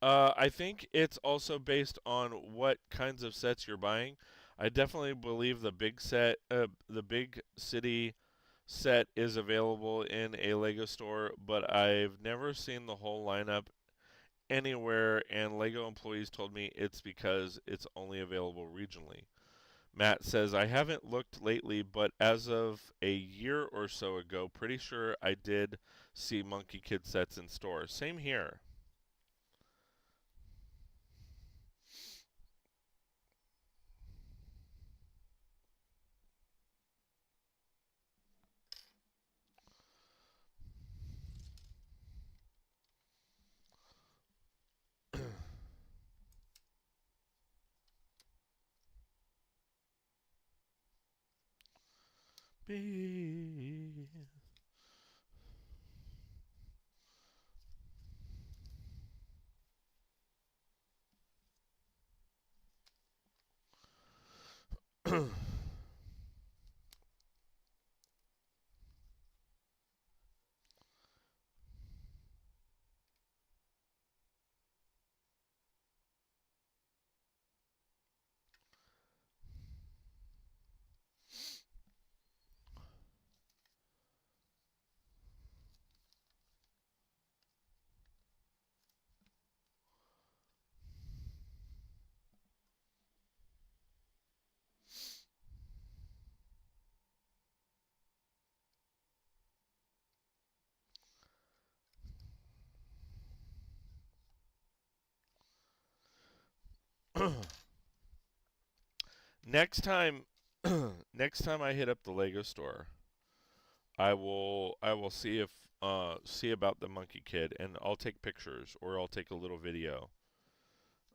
I think it's also based on what kinds of sets you're buying. I definitely believe the big city set is available in a Lego store, but I've never seen the whole lineup anywhere, and Lego employees told me it's because it's only available regionally. Matt says, I haven't looked lately, but as of a year or so ago, pretty sure I did see Monkey Kid sets in stores. Same here. Be next time, next time I hit up the Lego store, I will see about the Monkey Kid, and I'll take pictures or I'll take a little video.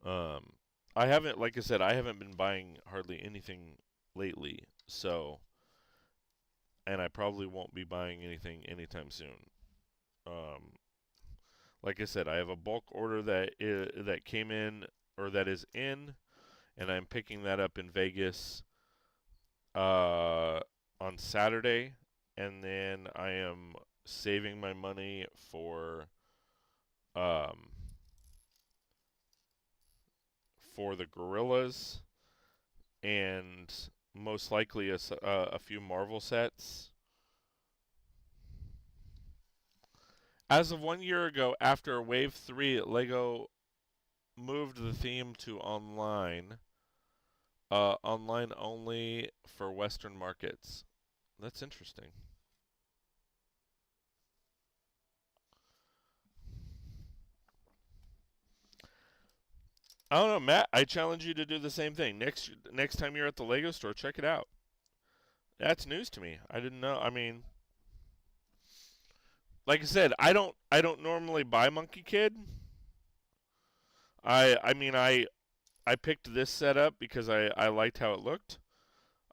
Um, I haven't, like I said, I haven't been buying hardly anything lately, so and I probably won't be buying anything anytime soon. Um, like I said, I have a bulk order that came in or that is in, and I'm picking that up in Vegas uh, on Saturday, and then I am saving my money um, for the gorillas and most likely a few Marvel sets. As of 1 year ago, after Wave 3, Lego moved the theme to online only for Western markets. That's interesting. I don't know, Matt. I challenge you to do the same thing next time you're at the Lego store. Check it out. That's news to me. I didn't know. I mean, like I said, I don't normally buy Monkey Kid. I picked this setup because I liked how it looked.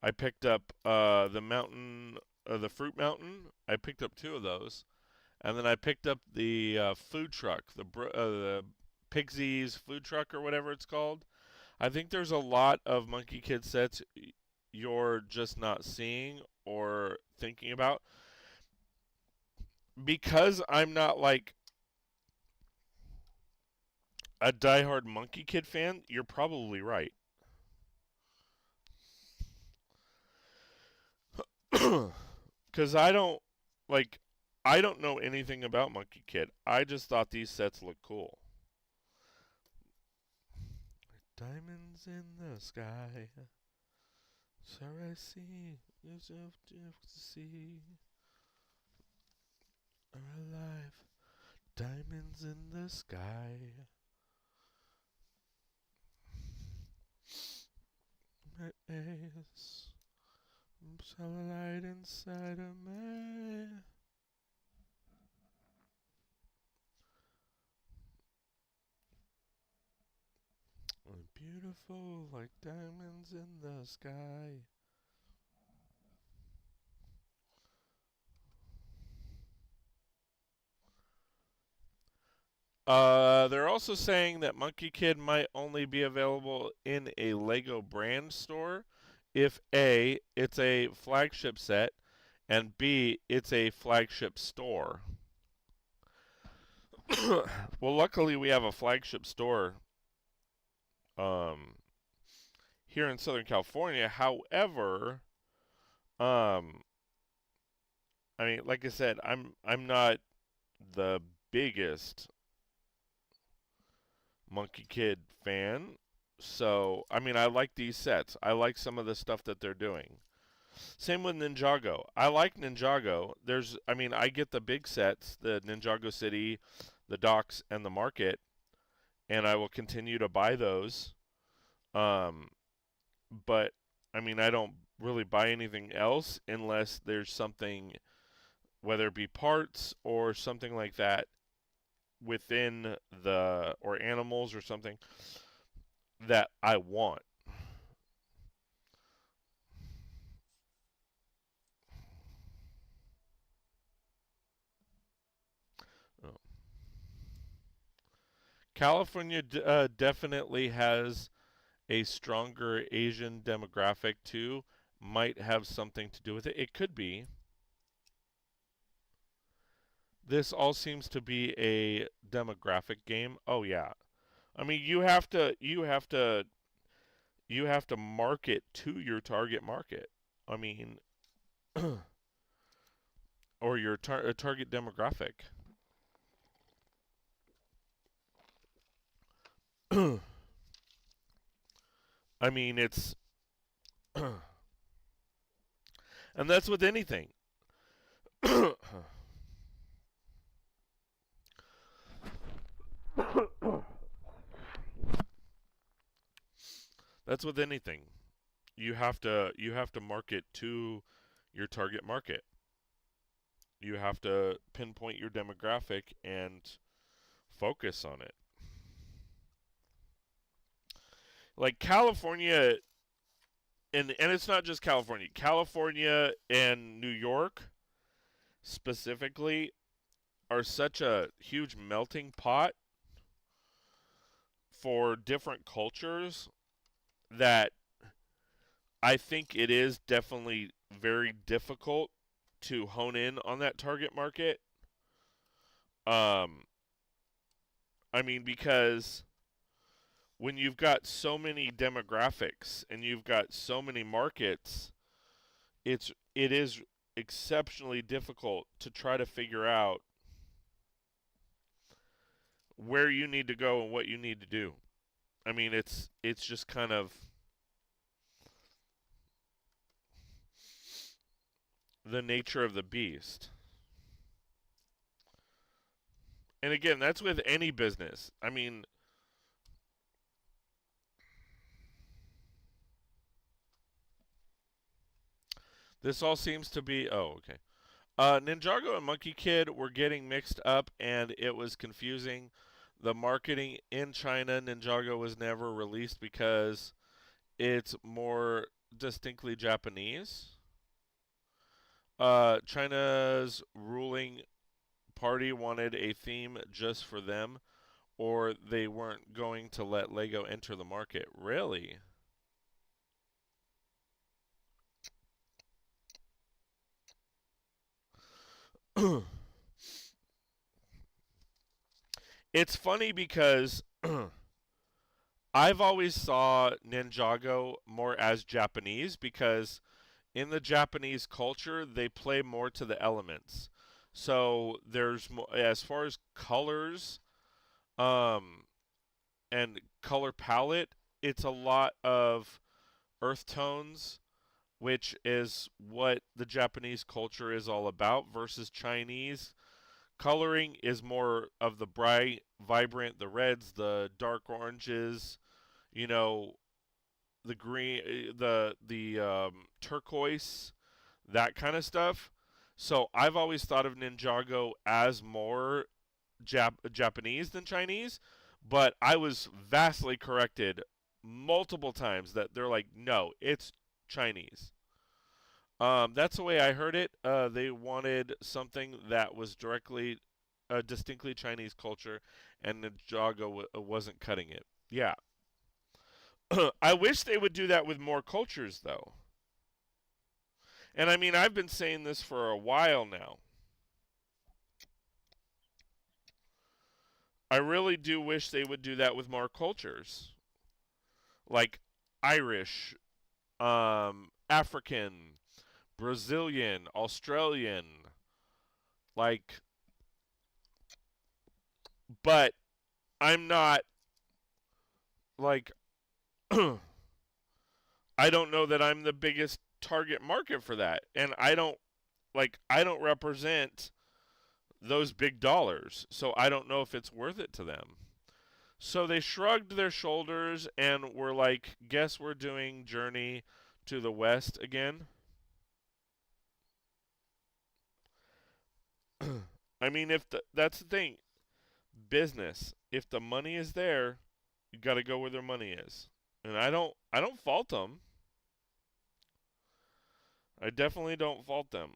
I picked up the fruit mountain. I picked up two of those, and then I picked up the food truck, the Pigsy's food truck or whatever it's called. I think there's a lot of Monkey Kid sets you're just not seeing or thinking about because I'm not like a diehard Monkey Kid fan. You're probably right. Because like I don't know anything about Monkey Kid. I just thought these sets looked cool. Diamonds in the sky, so I see, is to see are alive. Diamonds in the sky. My ace, So light inside of me. Beautiful like diamonds in the sky. They're also saying that Monkey Kid might only be available in a Lego brand store if A, it's a flagship set, and B, it's a flagship store. Well, luckily we have a flagship store um, here in Southern California. However, um, I mean, like I said, I'm not the biggest Monkey Kid fan. So, I mean, I like these sets. I like some of the stuff that they're doing. Same with Ninjago. I like Ninjago. I mean, I get the big sets, the Ninjago City, the Docks, and the Market, and I will continue to buy those. Um, but, I mean, I don't really buy anything else unless there's something, whether it be parts or something like that, within or animals or something that I want. Oh. California definitely has a stronger Asian demographic too. Might have something to do with it. It could be. This all seems to be a demographic game. Oh yeah. I mean, you have to market to your target market. I mean, or your target demographic. I mean, it's and that's with anything. That's with anything. You have to market to your target market. You have to pinpoint your demographic and focus on it. Like California, and it's not just California. California and New York specifically are such a huge melting pot for different cultures that I think it is definitely very difficult to hone in on that target market. Um, I mean, because when you've got so many demographics and you've got so many markets, it is exceptionally difficult to try to figure out where you need to go and what you need to do. I mean, it's just kind of the nature of the beast. And again, that's with any business. I mean, this all seems to be. Oh, okay. Ninjago and Monkey Kid were getting mixed up, and it was confusing. The marketing in China, Ninjago was never released because it's more distinctly Japanese. China's ruling party wanted a theme just for them, or they weren't going to let Lego enter the market. Really? It's funny because I've always saw Ninjago more as Japanese because in the Japanese culture they play more to the elements. So there's as far as colors um and color palette, it's a lot of earth tones, which is what the Japanese culture is all about versus Chinese. Coloring is more of the bright, vibrant, the reds, the dark oranges, you know, the green, the turquoise. that kind of stuff. So I've always thought of Ninjago as more Japanese than Chinese, but I was vastly corrected multiple times that they're like, no, it's Chinese. That's the way I heard it. They wanted something that was directly, distinctly Chinese culture, and Ninjago wasn't cutting it. Yeah. I wish they would do that with more cultures, though. And I mean, I've been saying this for a while now. I really do wish they would do that with more cultures, like Irish, African, Brazilian, Australian, like. But I'm not like. I don't know that I'm the biggest target market for that, and I don't represent those big dollars, so I don't know if it's worth it to them. So they shrugged their shoulders and were like, "Guess we're doing Journey to the West again." I mean, that's the thing, business. If the money is there, you got to go where their money is, and I don't fault them. I definitely don't fault them.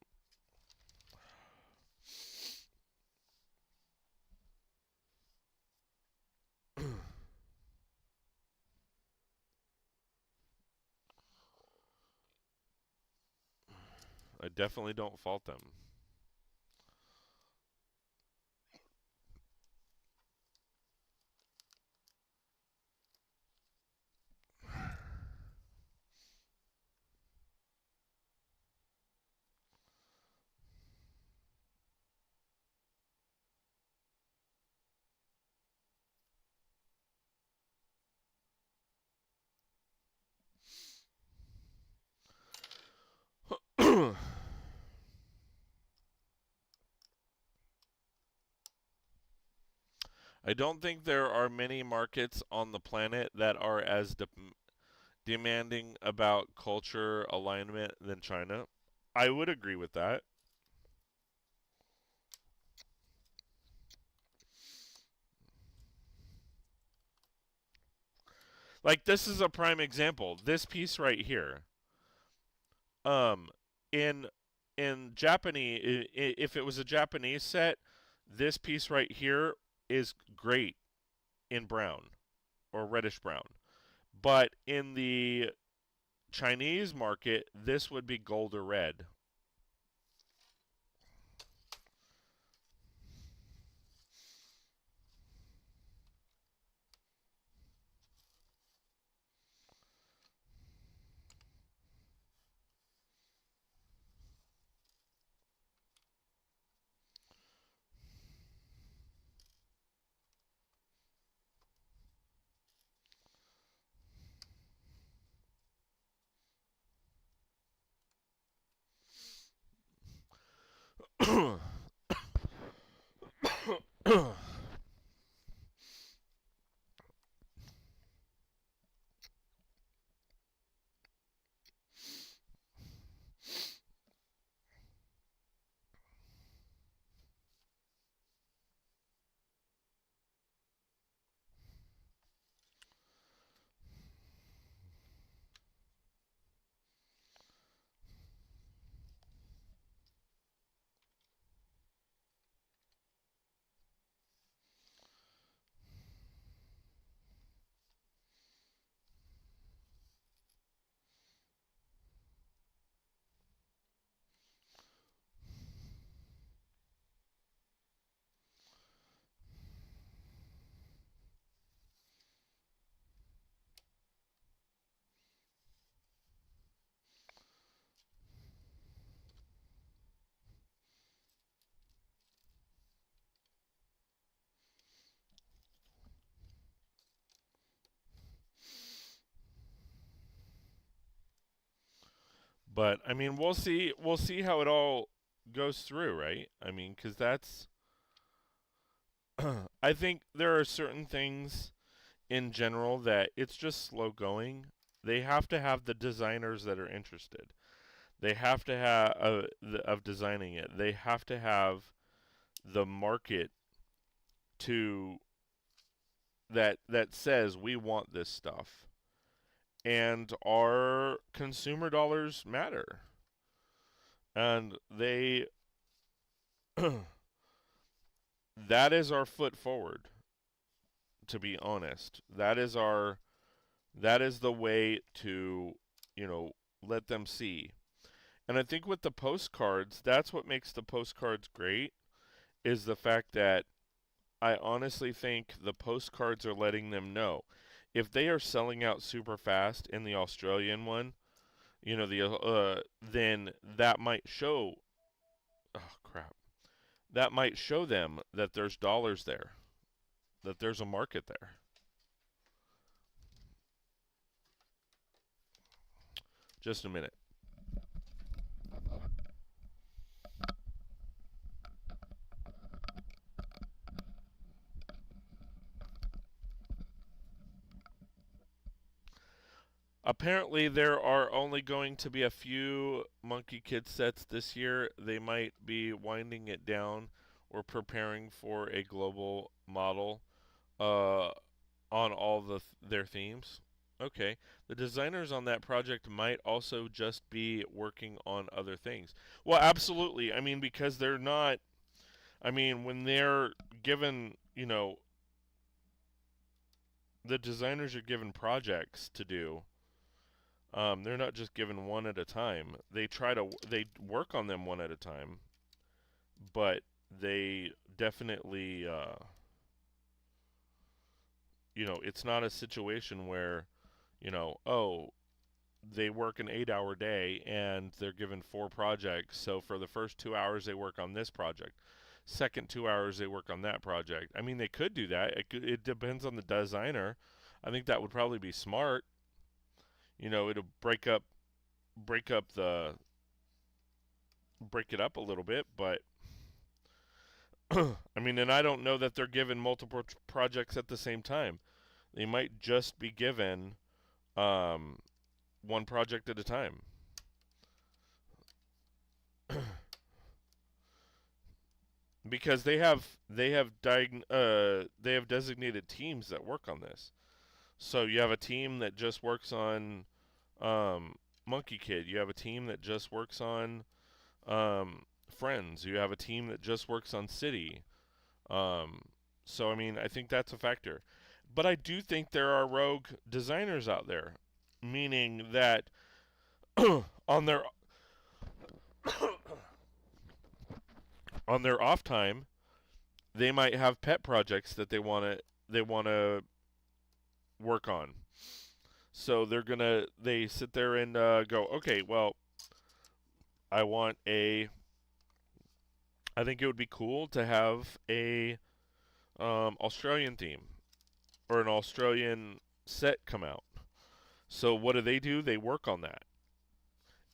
I definitely don't fault them. I don't think there are many markets on the planet that are as demanding about culture alignment than China. I would agree with that. Like this is a prime example. This piece right here. Um in Japanese, if it was a Japanese set, this piece right here is great in brown or reddish brown. But in the Chinese market, this would be gold or red. But I mean, we'll see how it all goes through, right? I mean, cuz that's I think there are certain things in general that it's just slow going. They have to have the designers that are interested. They have to have of designing it. They have to have the market to that says we want this stuff, and our consumer dollars matter, and they that is our foot forward. To be honest, that is the way to, you know, let them see. And I think with the postcards, that's what makes the postcards great, is the fact that I honestly think the postcards are letting them know. If they are selling out super fast in the Australian one, you know, then that might show, oh crap. That might show them that there's dollars there, that there's a market there. Just a minute. Apparently, there are only going to be a few Monkey Kid sets this year. They might be winding it down or preparing for a global model uh, on all their themes. Okay. The designers on that project might also just be working on other things. Well, absolutely. I mean, because they're not. I mean, when they're given, you know, the designers are given projects to do. They're not just given one at a time. They work on them one at a time, but they definitely, you know, it's not a situation where, you know, oh, they work an 8 hour day and they're given four projects. So for the first 2 hours, they work on this project. Second 2 hours, they work on that project. I mean, they could do that. It depends on the designer. I think that would probably be smart. You know, it'll break up the break it up a little bit, but I mean, and I don't know that they're given multiple projects at the same time. They might just be given um, one project at a time. Because they have designated teams that work on this. So you have a team that just works on Monkey Kid. You have a team that just works on Friends. You have a team that just works on City. Um, so I mean, I think that's a factor. But I do think there are rogue designers out there, meaning that on their on their off time, they might have pet projects that they want to work on. So they sit there and go, okay, well, I want a. I think it would be cool to have a Australian theme or an Australian set come out. So what do? They work on that,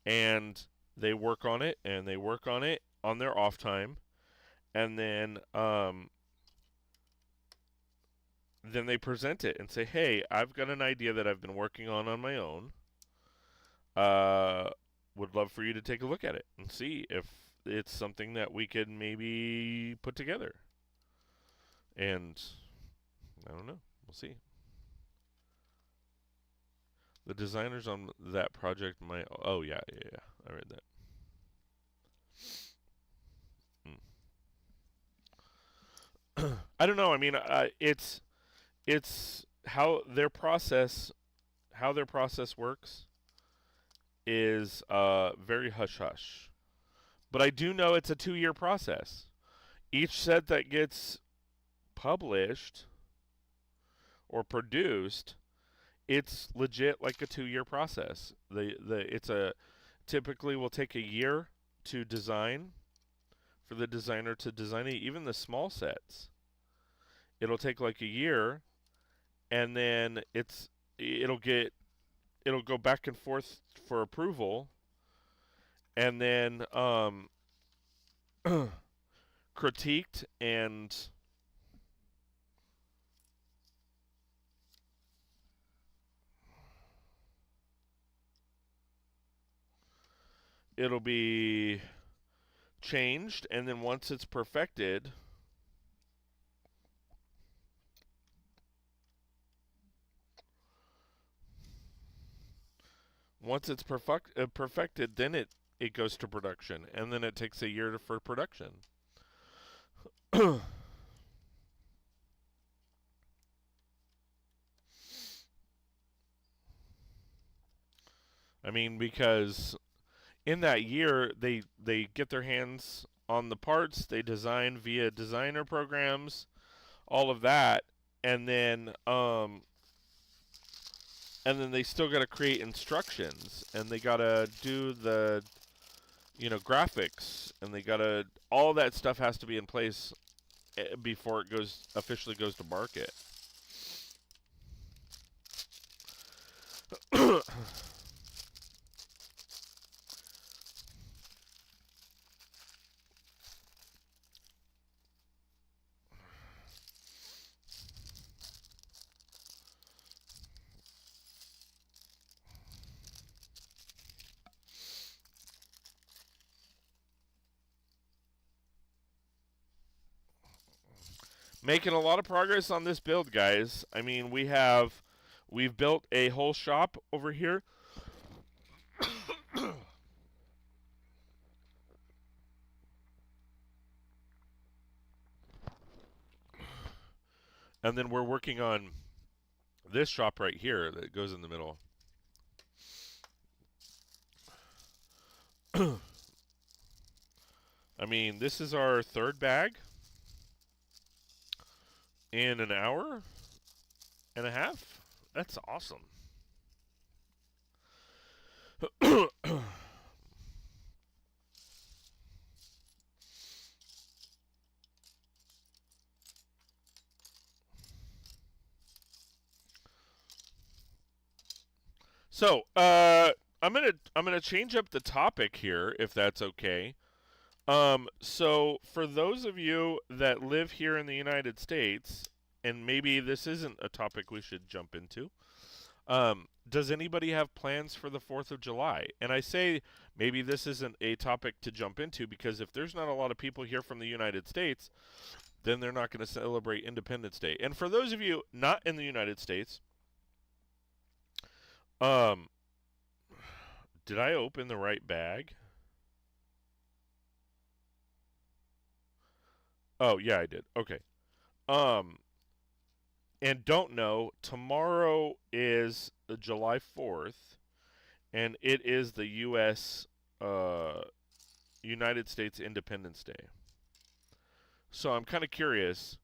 and they work on it, and they work on it on their off time, and then they present it and say, "Hey, I've got an idea that I've been working on my own. Uh, would love for you to take a look at it and see if it's something that we could maybe put together." And I don't know. We'll see. The designers on that project might. Oh yeah, yeah, yeah. I read that. I don't know. I mean, it's how their process works is very hush hush. But I do know it's a 2 year process. Each set that gets published or produced, it's legit like a 2 year process. The it's a typically will take a year to design for the designer to design it. Even the small sets, it'll take like a year, and then it'll go back and forth for approval, and then critiqued, and it'll be changed, and then once it's perfected, perfected, then it goes to production, and then it takes a year for production. I mean, because in that year they get their hands on the parts, they design via designer programs, all of that, and then they still got to create instructions, and they got to do the graphics, and they got to all that stuff has to be in place before it officially goes to market. Making a lot of progress on this build, guys. I mean, we've built a whole shop over here. And then we're working on this shop right here that goes in the middle. I mean, this is our third bag in an hour and a half. That's awesome. So, I'm gonna change up the topic here, if that's okay. So for those of you that live here in the United States, and maybe this isn't a topic we should jump into, does anybody have plans for the 4th of July? And I say maybe this isn't a topic to jump into because if there's not a lot of people here from the United States, then they're not going to celebrate Independence Day. And for those of you not in the United States, did I open the right bag? Oh, yeah, I did. Okay. And don't know, tomorrow is July 4th, and it is the U.S. United States Independence Day. So I'm kind of curious.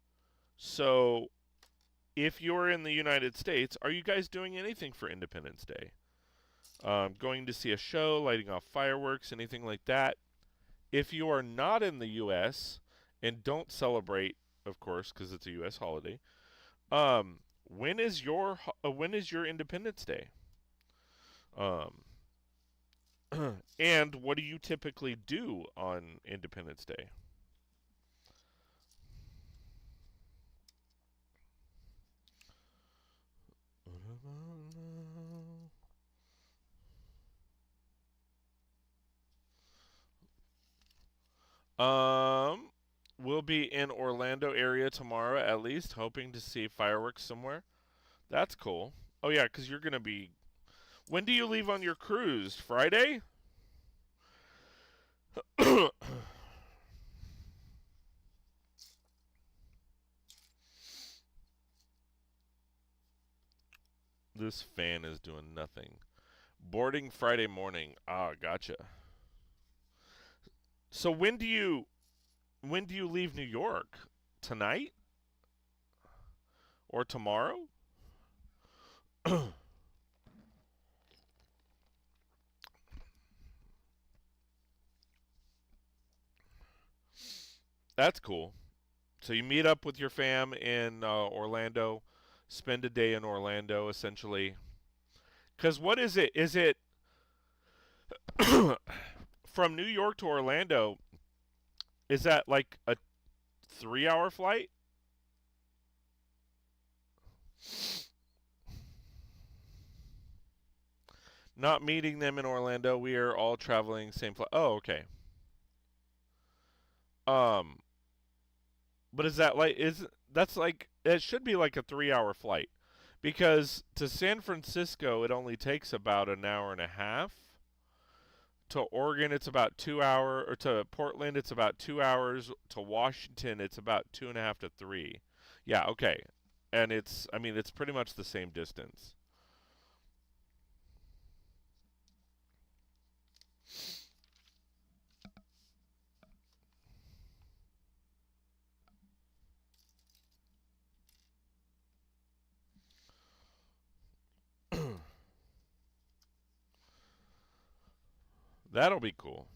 So, if you're in the United States, are you guys doing anything for Independence Day? Going to see a show, lighting off fireworks, anything like that? If you are not in the U.S. and don't celebrate, of course, because it's a U.S. holiday, when is your Independence Day? And what do you typically do on Independence Day? We'll be in Orlando area tomorrow at least, hoping to see fireworks somewhere. That's cool. Oh yeah, because you're gonna be. When do you leave on your cruise? Friday? This fan is doing nothing. Boarding Friday morning. Ah, gotcha. So when do you leave New York? Tonight or tomorrow? That's cool. So you meet up with your fam in Orlando, spend a day in Orlando, essentially. Because what is it? Is it from New York to Orlando? Is that like a 3-hour flight? Not meeting them in Orlando. We are all traveling same flight. Oh, okay. Um, but is that like is that's like it should be like a 3 hour flight because to San Francisco it only takes about an hour and a half. To Oregon it's about 2 hour, or to Portland it's about 2 hours. To Washington it's about 2.5 to 3. Yeah, okay. And it's I mean it's pretty much the same distance. That'll be cool.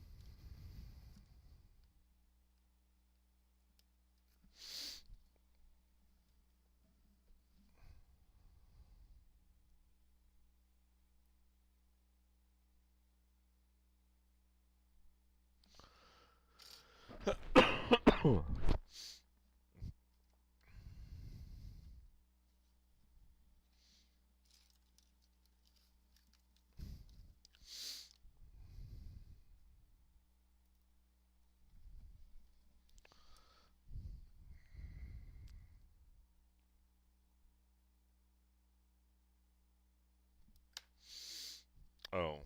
Oh.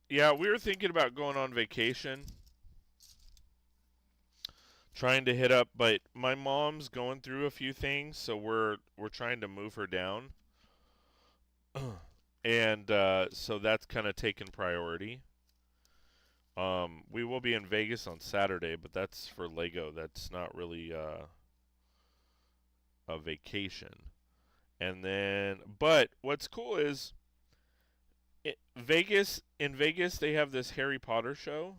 Yeah, we were thinking about going on vacation, trying to hit up, but my mom's going through a few things, so we're trying to move her down. And so that's kind of taken priority. We will be in Vegas on Saturday, but that's for Lego. That's not really a vacation. And then, but what's cool is Vegas. In Vegas, they have this Harry Potter show,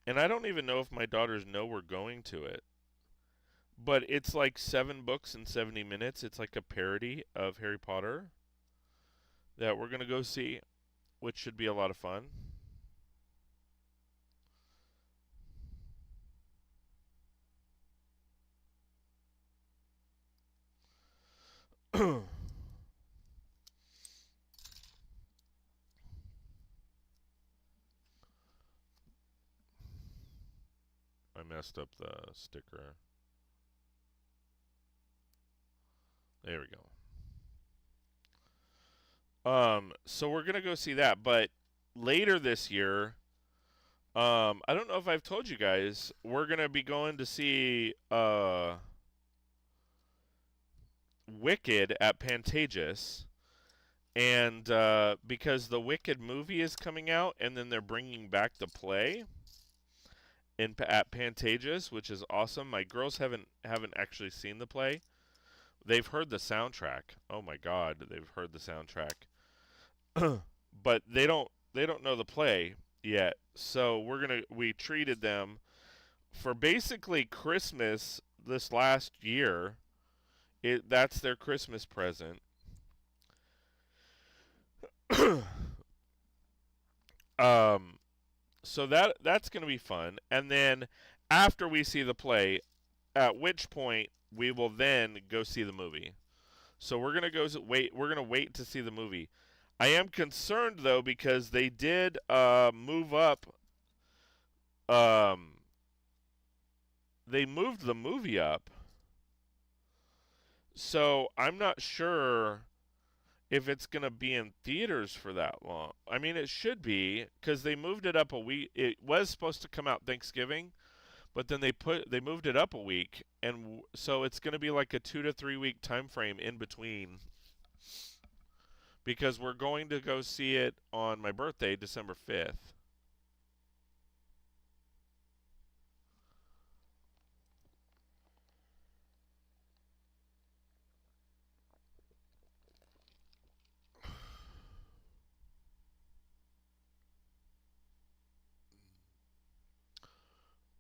and I don't even know if my daughters know we're going to it. But it's like 7 books in 70 minutes. It's like a parody of Harry Potter that we're gonna go see, which should be a lot of fun. I messed up the sticker. There we go. So we're gonna go see that, but later this year, I don't know if I've told you guys, we're gonna be going to see Wicked at Pantages, and because the Wicked movie is coming out, and then they're bringing back the play at Pantages, which is awesome. My girls haven't actually seen the play. They've heard the soundtrack. Oh my god, they've heard the soundtrack. But they don't know the play yet. So we treated them for basically Christmas this last year. That's their Christmas present. um so that's going to be fun. And then after we see the play, at which point we will then go see the movie. So we're gonna go wait. We're gonna wait to see the movie. I am concerned though because they did move up. Um, they moved the movie up, so I'm not sure if it's gonna be in theaters for that long. I mean, it should be because they moved it up a week. It was supposed to come out Thanksgiving, but then they moved it up a week, and so it's gonna be like a 2 to 3 week time frame in between because we're going to go see it on my birthday, December 5th.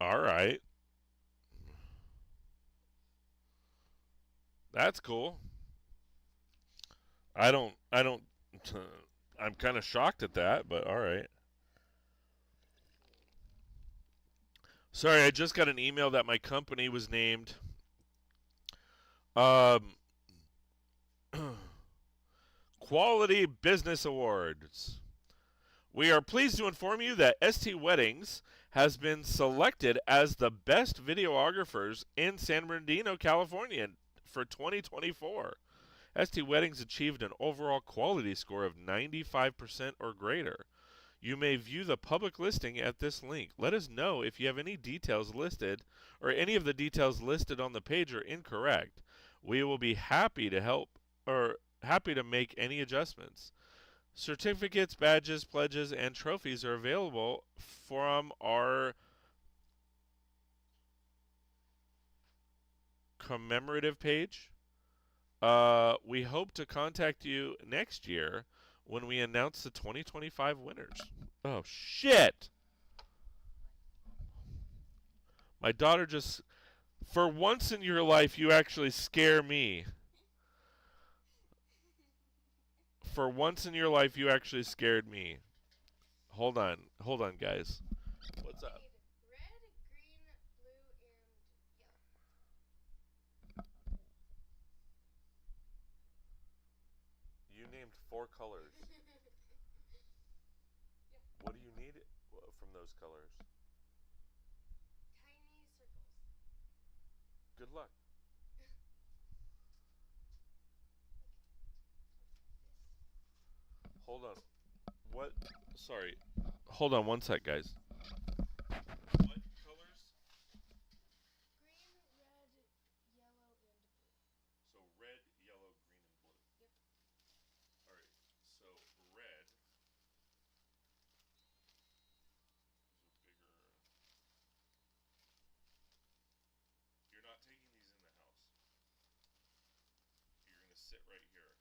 All right. That's cool. I don't I'm kind of shocked at that, but all right. Sorry, I just got an email that my company was named um, Quality Business Awards. We are pleased to inform you that ST Weddings has been selected as the best videographers in San Bernardino, California for 2024. ST Weddings achieved an overall quality score of 95% or greater. You may view the public listing at this link. Let us know if you have any details listed or any of the details listed on the page are incorrect. We will be happy to help or happy to make any adjustments. Certificates, badges, pledges, and trophies are available from our commemorative page. We hope to contact you next year when we announce the 2025 winners. Oh, shit! My daughter just. For once in your life, you actually scare me. For once in your life, you actually scared me. Hold on. Hold on, guys. What's up? Red, green, blue, and yellow. You named 4 colors. Yeah. What do you need from those colors? Tiny circles. Good luck. Hold on. What? Sorry. Hold on one sec, guys. What colors? Green, red, yellow, and blue. So red, yellow, green, and blue. Yep. All right. So red is a bigger. You're not taking these in the house. You're gonna sit right here.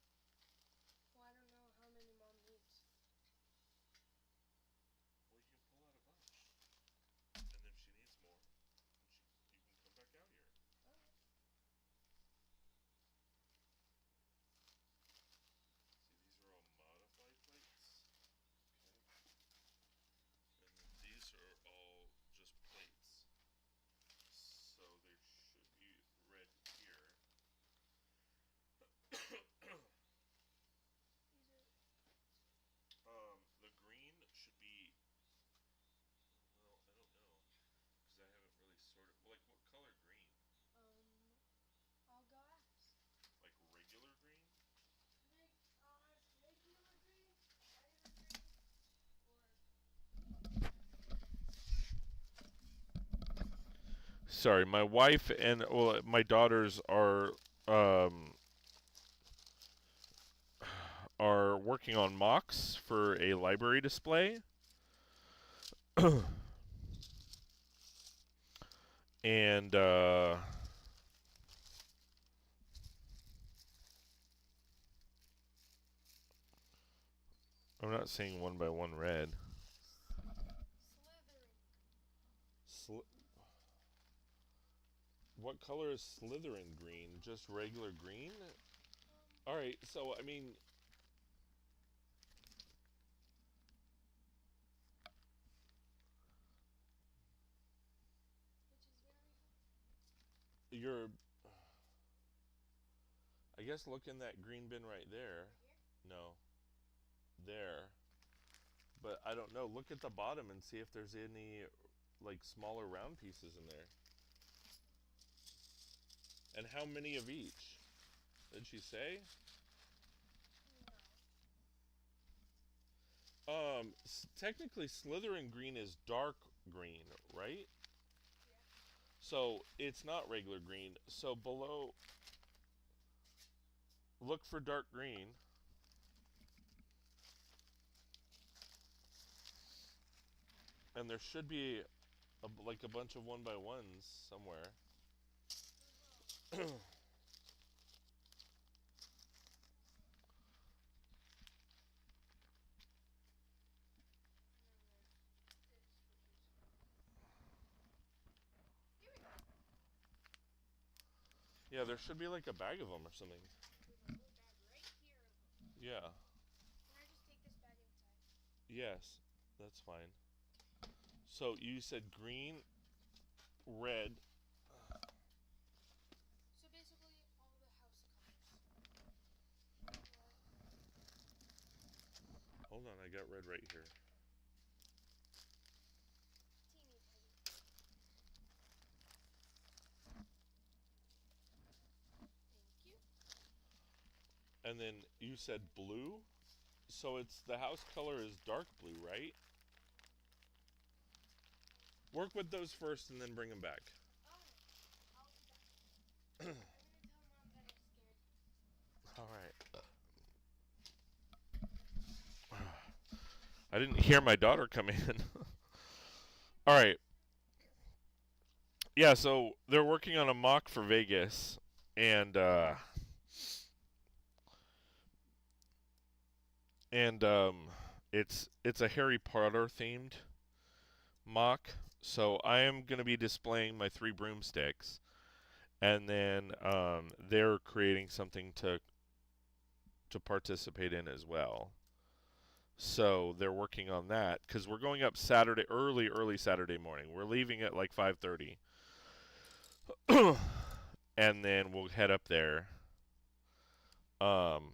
Well, I don't know how many mom needs. Well, you can pull out a bunch, and then if she needs more, you can come back out here. Alright. See, these are all modified plates. Okay. And then these are all just plates. So there should be red here. The green should be. Well, I don't know, because I haven't really sorted. Like, what color green? I'll go ask. Like regular green? I'll ask regular green, lighter green, or. Sorry, my wife and my daughters are working on Mocs for a library display. And I'm not saying one by one red. Slithering. What color is Slytherin green? Just regular green? All right, so I mean, Which is very hard. you're. I guess look in that green bin right there. Right here? No, there. But I don't know. Look at the bottom and see if there's any like smaller round pieces in there. And how many of each? Did she say? No. Technically, Slytherin green is dark green, right? Yeah. So it's not regular green. So below, look for dark green. And there should be like a bunch of one by ones somewhere. Here we go. Yeah, there should be like a bag of them or something. There's a whole bag right here of them. Yeah. Can I just take this bag inside? Yes, that's fine. So you said green. red. So basically, all the house colors. Hold on, I got red right here. Teeny tiny. Thank you. And then you said blue? So it's the house color is dark blue, right? Work with those first and then bring them back. Alright, I'll be back. I'm gonna tell Mom that I scared you. All right. I didn't hear my daughter come in. All right. Yeah, so they're working on a mock for Vegas, and and it's a Harry Potter themed mock. So I am going to be displaying my 3 broomsticks, and then they're creating something to participate in as well. So they're working on that because we're going up Saturday, early Saturday morning. We're leaving at like 5:30, and then we'll head up there. Um,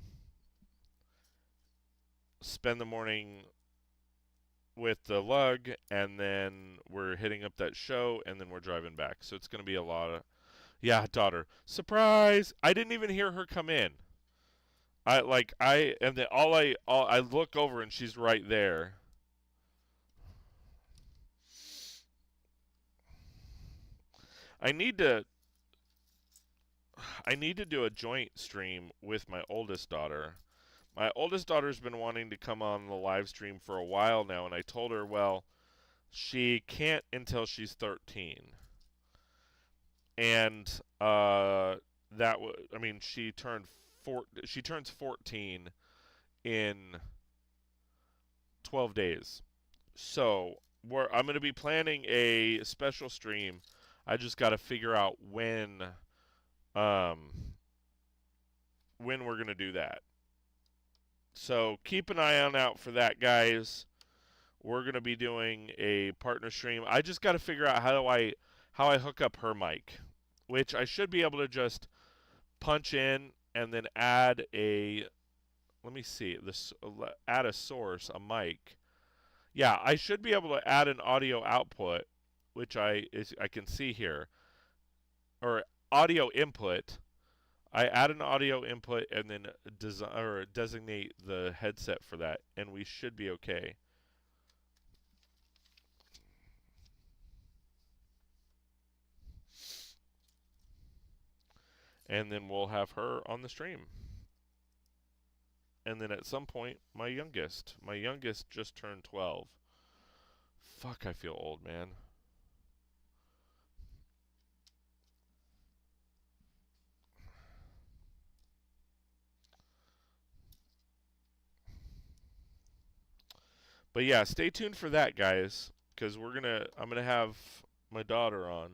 spend the morning with the lug, and then we're hitting up that show, and then we're driving back. So it's going to be a lot of, yeah, daughter, surprise! I didn't even hear her come in. And then I look over and she's right there. I need to I need to do a joint stream with my oldest daughter. My oldest daughter's been wanting to come on the live stream for a while now, and I told her, well, she can't until she's 13. And I mean, she turns 14 in 12 days. So, I'm going to be planning a special stream. I just got to figure out um when we're going to do that. So, keep an eye on out for that, guys. We're going to be doing a partner stream. I just got to figure out how I hook up her mic, which I should be able to just punch in and then add a, let me see, this add a source, a mic. Yeah, I should be able to add an audio output, which I can see here, or audio input. I add an audio input and then designate the headset for that, and we should be okay. And then we'll have her on the stream. And then at some point, my youngest just turned 12. Fuck, I feel old, man. But yeah, stay tuned for that, guys, because I'm gonna have my daughter on,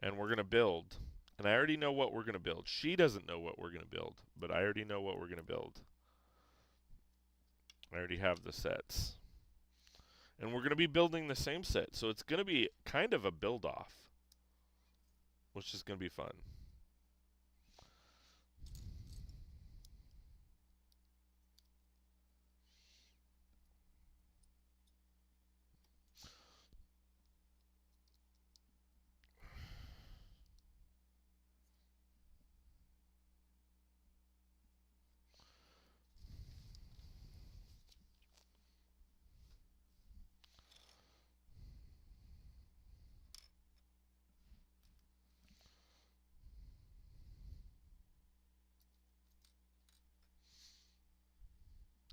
and we're gonna build. And I already know what we're gonna build. She doesn't know what we're gonna build, but I already know what we're gonna build. I already have the sets, and we're gonna be building the same set, so it's gonna be kind of a build-off, which is gonna be fun.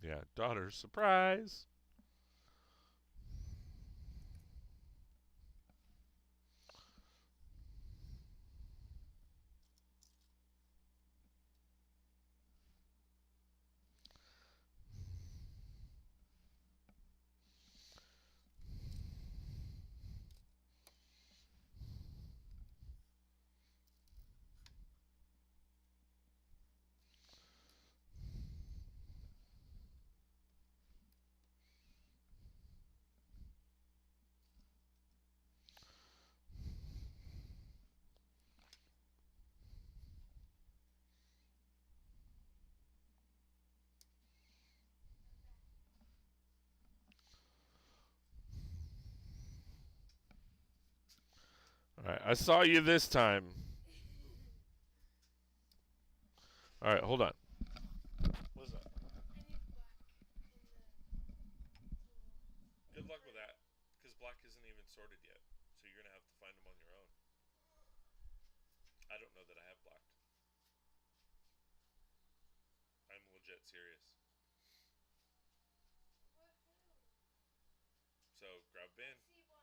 Yeah, daughter surprise. Alright, I saw you this time. Alright, hold on. What is that? I need black in the tool. Good luck with that, because black isn't even sorted yet. So you're going to have to find them on your own. I don't know that I have black. I'm legit serious. Woohoo! So grab a bin. I see one.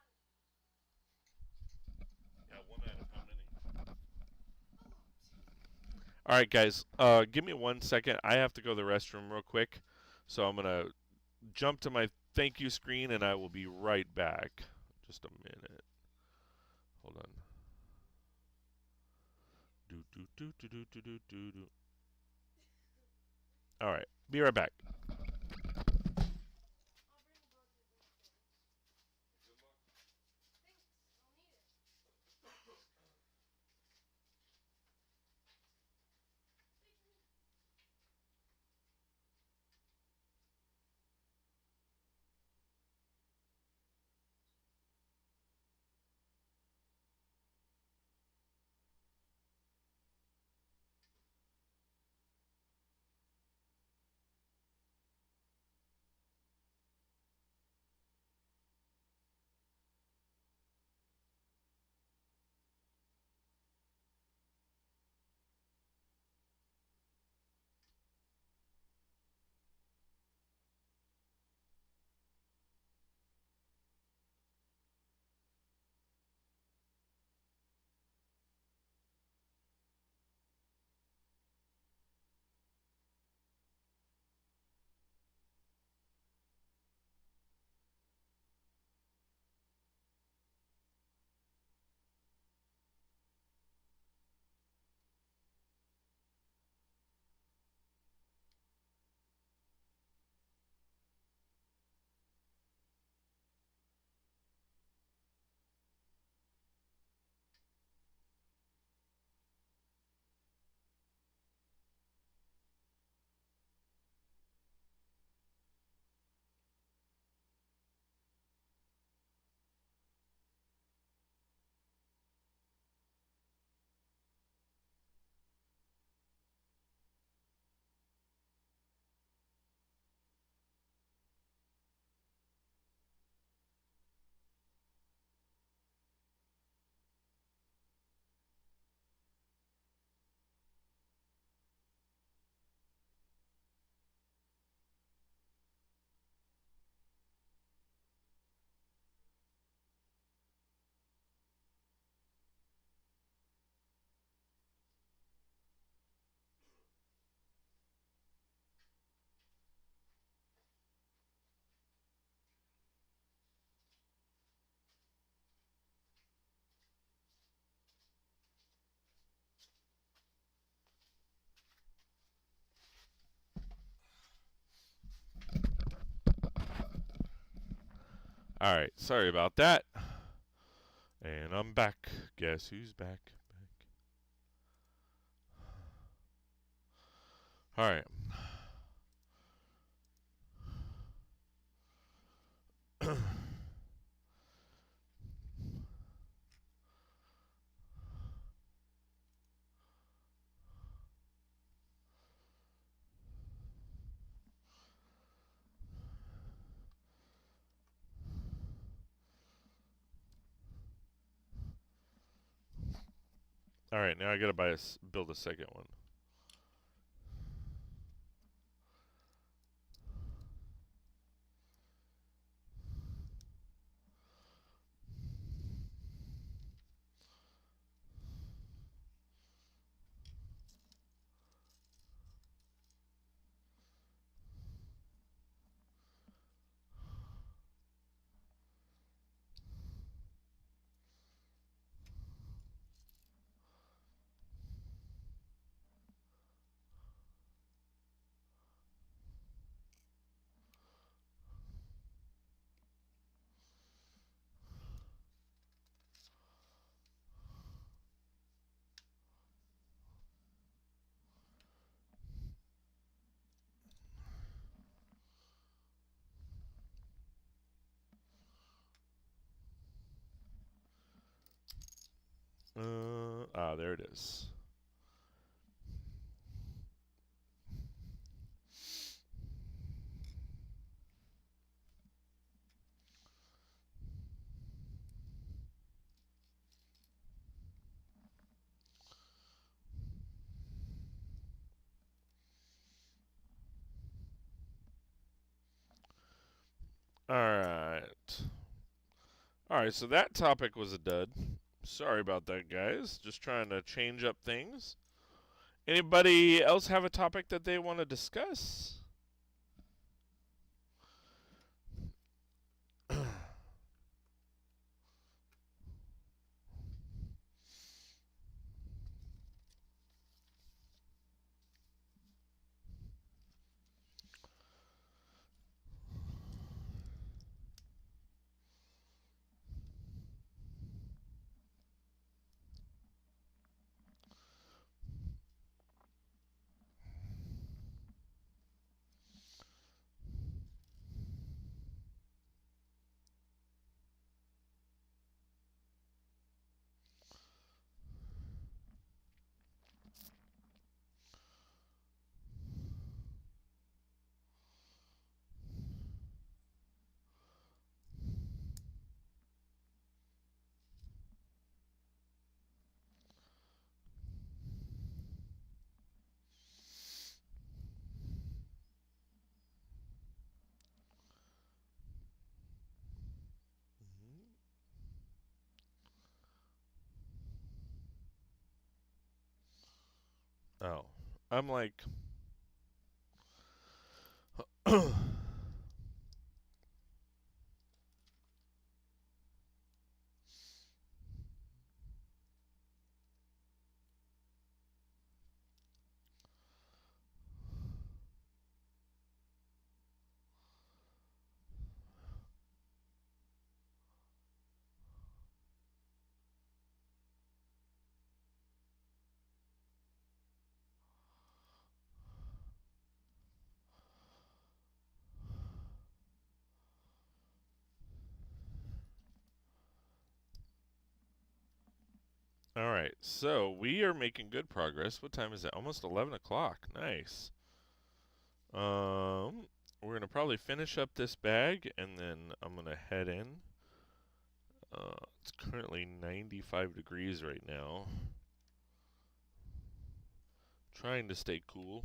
Yeah, one out of how many? A lot. All right, guys. Give me 1 second. I have to go to the restroom real quick, so I'm gonna jump to my thank you screen, and I will be right back. Just a minute. Hold on. Do do do do do do do do do. All right. Be right back. I'll bring both of these bins. Good luck. Thanks. I'll need it. Wait for me. All right. Sorry about that. And I'm back. Guess who's back? All right. All right. Now I gotta build a second one. There it is. All right. All right, so that topic was a dud. Sorry about that, guys. Just trying to change up things. Anybody else have a topic that they want to discuss? Oh, I'm like, all right. So we are making good progress. What time is it? Almost 11 o'clock. Nice. We're gonna probably finish up this bag and then I'm gonna head in. It's currently 95 degrees right now. Trying to stay cool.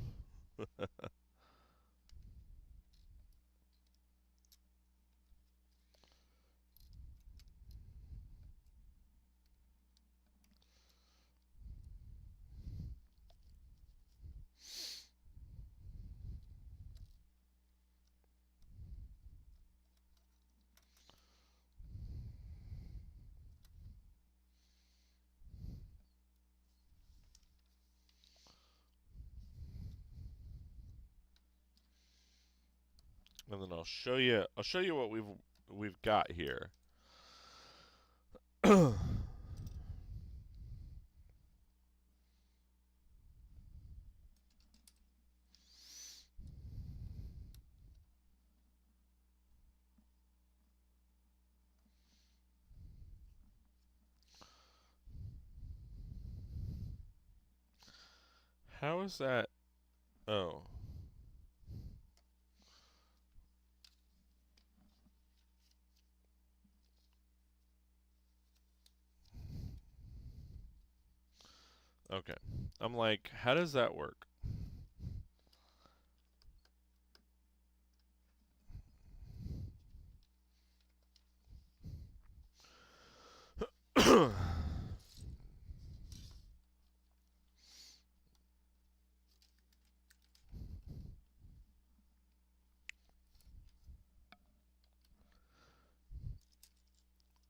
And then I'll show you what we've got here. How is that? Oh. Okay. I'm like, how does that work?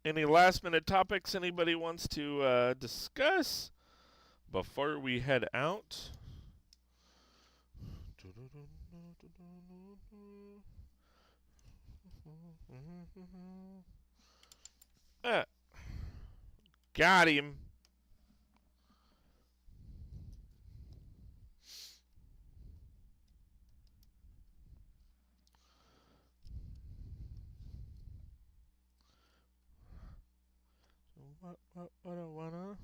Any last minute topics anybody wants to discuss before we head out? Ah, got him. What I wanna?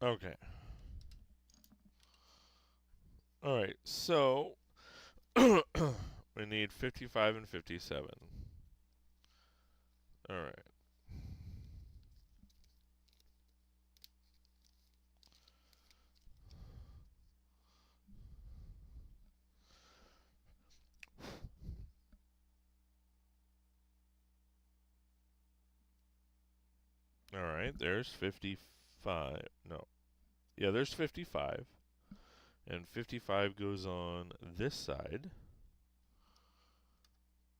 Okay. All right. So we need 55 and 57. All right. All right. There's 55. No. Yeah, there's 55. And 55 goes on this side.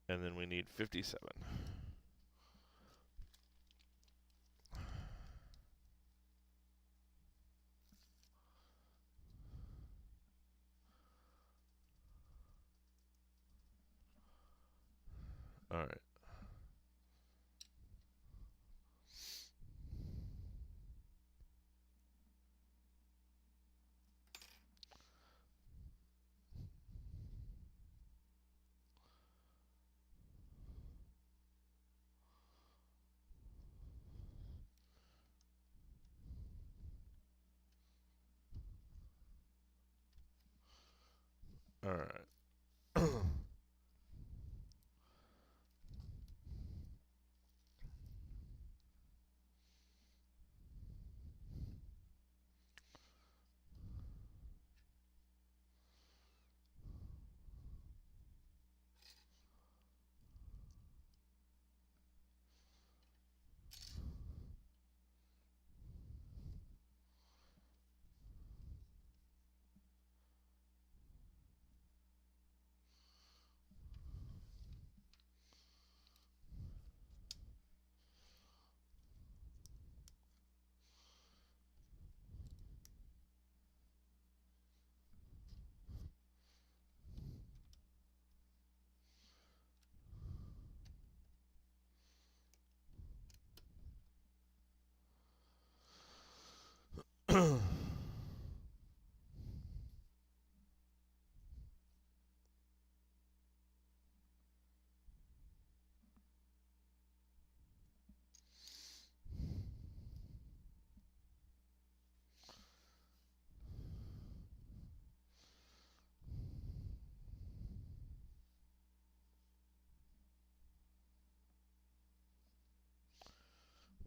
And then we need 57. All right. All right.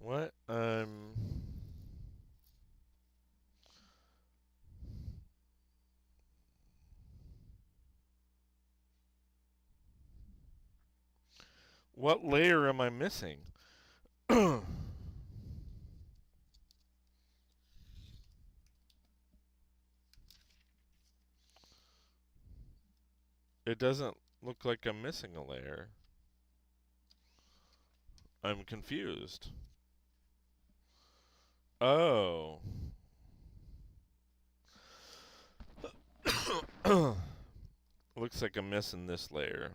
What? What layer am I missing? It doesn't look like I'm missing a layer. I'm confused. Oh. Looks like I'm missing this layer.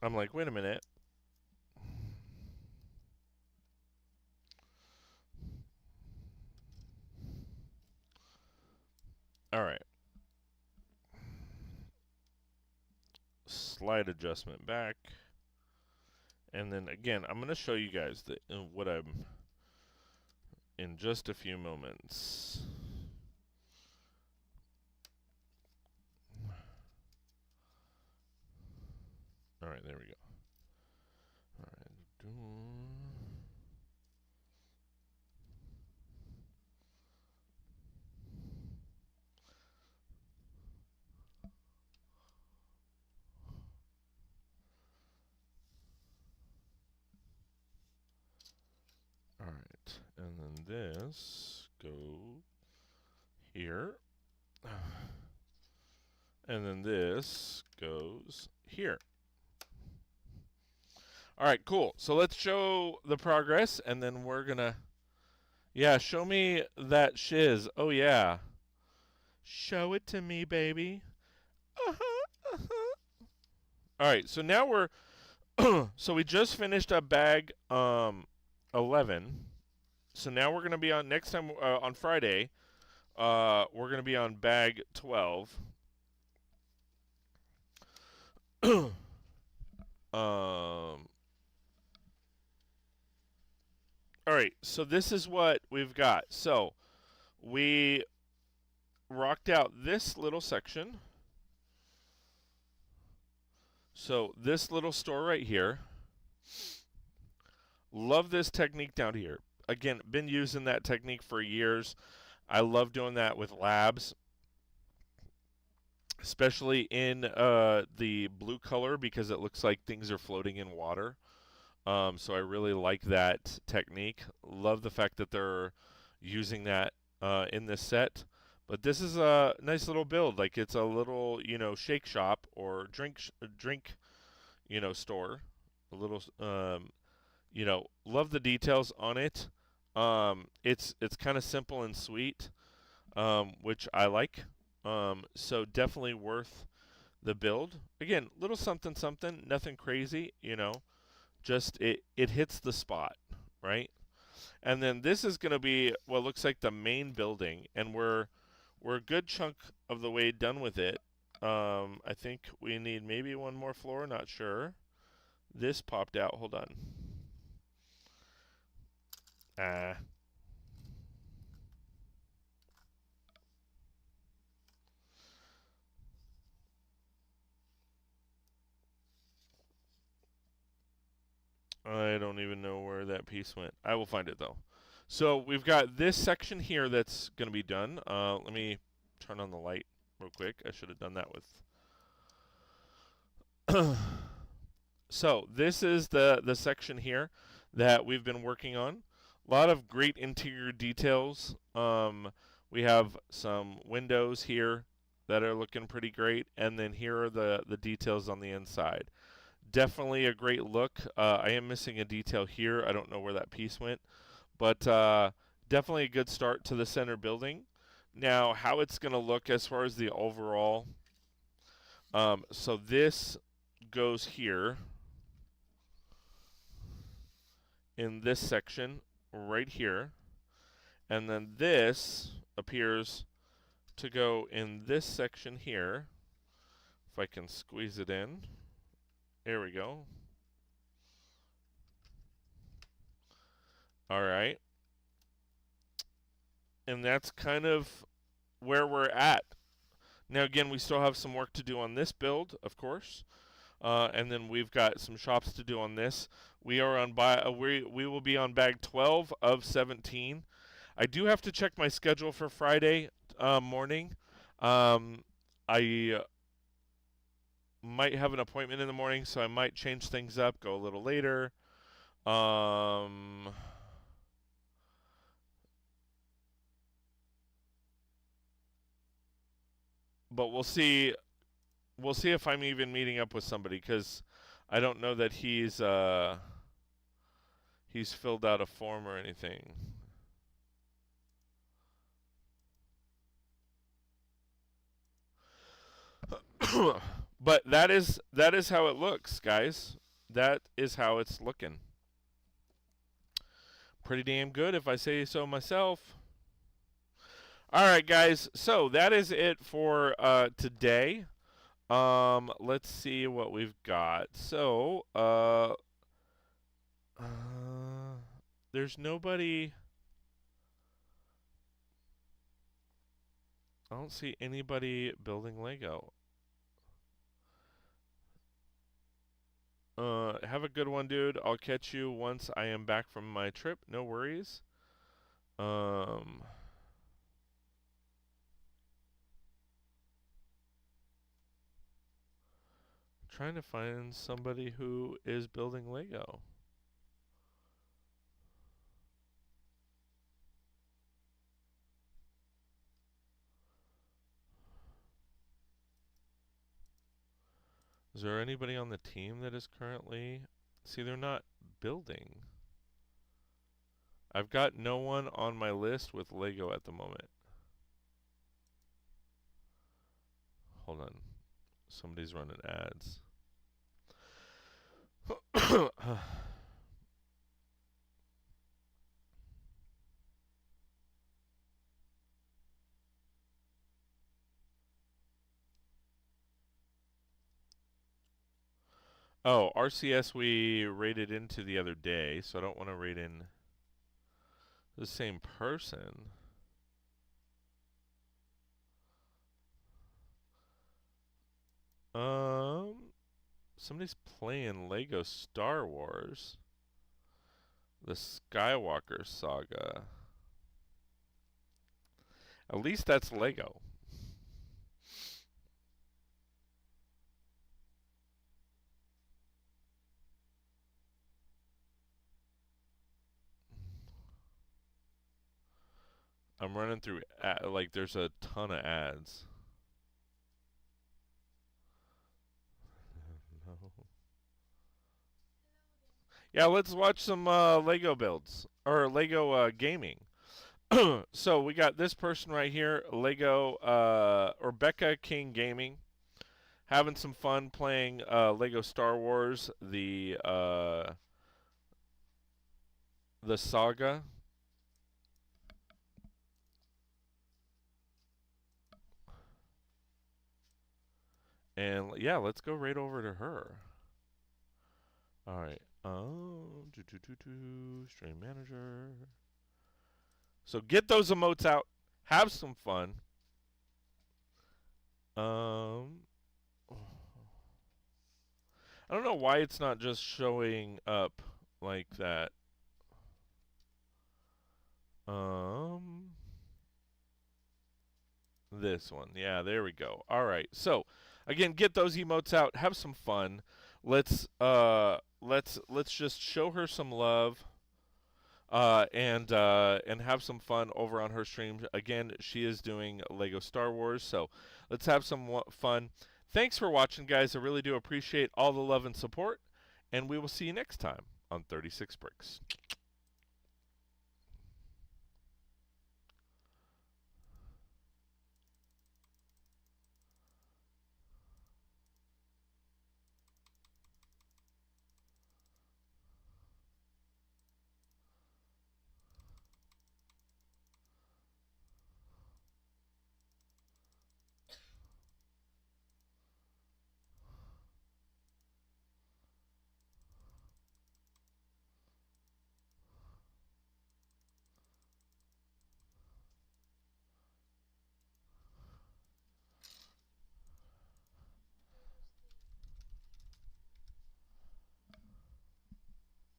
I'm like, wait a minute. All right. Slide adjustment back. And then again, I'm going to show you guys what I'm in just a few moments. All right, there we go. All right. All right. And then this go here. And then this goes here. All right, cool. So let's show the progress, and then we're gonna, yeah, show me that shiz. Oh yeah, show it to me, baby. All right, so now we're, so we just finished up bag 11. So now we're gonna be on next time on Friday. We're gonna be on bag 12. um, All right, so this is what we've got. So we rocked out this little section. So this little store right here. Love this technique down here. Again, been using that technique for years. I love doing that with labs, especially in the blue color because it looks like things are floating in water. So I really like that technique. Love the fact that they're using that in this set. But this is a nice little build. Like it's a little, shake shop or drink, store. A little, love the details on it. It's kind of simple and sweet, which I like. So definitely worth the build. Again, little something something, nothing crazy, just it hits the spot, right? And then this is going to be what looks like the main building, and we're a good chunk of the way done with it. I think we need maybe one more floor, not sure. This popped out. Hold on. Ah, I don't even know where that piece went. I will find it though. So we've got this section here that's going to be done. Let me turn on the light real quick. I should have done that with. So this is the section here that we've been working on. A lot of great interior details. We have some windows here that are looking pretty great, and then here are the details on the inside. Definitely a great look. I am missing a detail here. I don't know where that piece went, but definitely a good start to the center building. Now, how it's going to look as far as the overall. So this goes here in this section right here, and then this appears to go in this section here. If I can squeeze it in, there we go. All right, and that's kind of where we're at. Now, again, we still have some work to do on this build, of course, and then we've got some shops to do on this. We are on we will be on bag 12 of 17. I do have to check my schedule for Friday morning. I might have an appointment in the morning, so I might change things up, go a little later. Um, but we'll see. We'll see if I'm even meeting up with somebody because I don't know that he's filled out a form or anything. But that is how it looks, guys. That is how it's looking. Pretty damn good if I say so myself. All right, guys. So that is it for today. Let's see what we've got. So, there's nobody. I don't see anybody building Lego. Have a good one, dude. I'll catch you once I am back from my trip. No worries. Um, trying to find somebody who is building Lego. Is there anybody on the team that is currently? See, they're not building. I've got no one on my list with Lego at the moment. Hold on. Somebody's running ads. Oh, RCS we raided into the other day, so I don't want to raid in. The same person. Somebody's playing Lego Star Wars. The Skywalker Saga. At least that's Lego. I'm running through like there's a ton of ads. Yeah, let's watch some Lego builds or Lego gaming. So we got this person right here, Lego Rebecca King Gaming, having some fun playing Lego Star Wars, the saga. And yeah, let's go right over to her. All right. Stream manager. So get those emotes out. Have some fun. Um, I don't know why it's not just showing up like that. Um, this one. Yeah, there we go. All right. So, again, get those emotes out. Have some fun. Let's just show her some love. And have some fun over on her stream. Again, she is doing Lego Star Wars, so let's have some fun. Thanks for watching, guys. I really do appreciate all the love and support, and we will see you next time on 36 Bricks.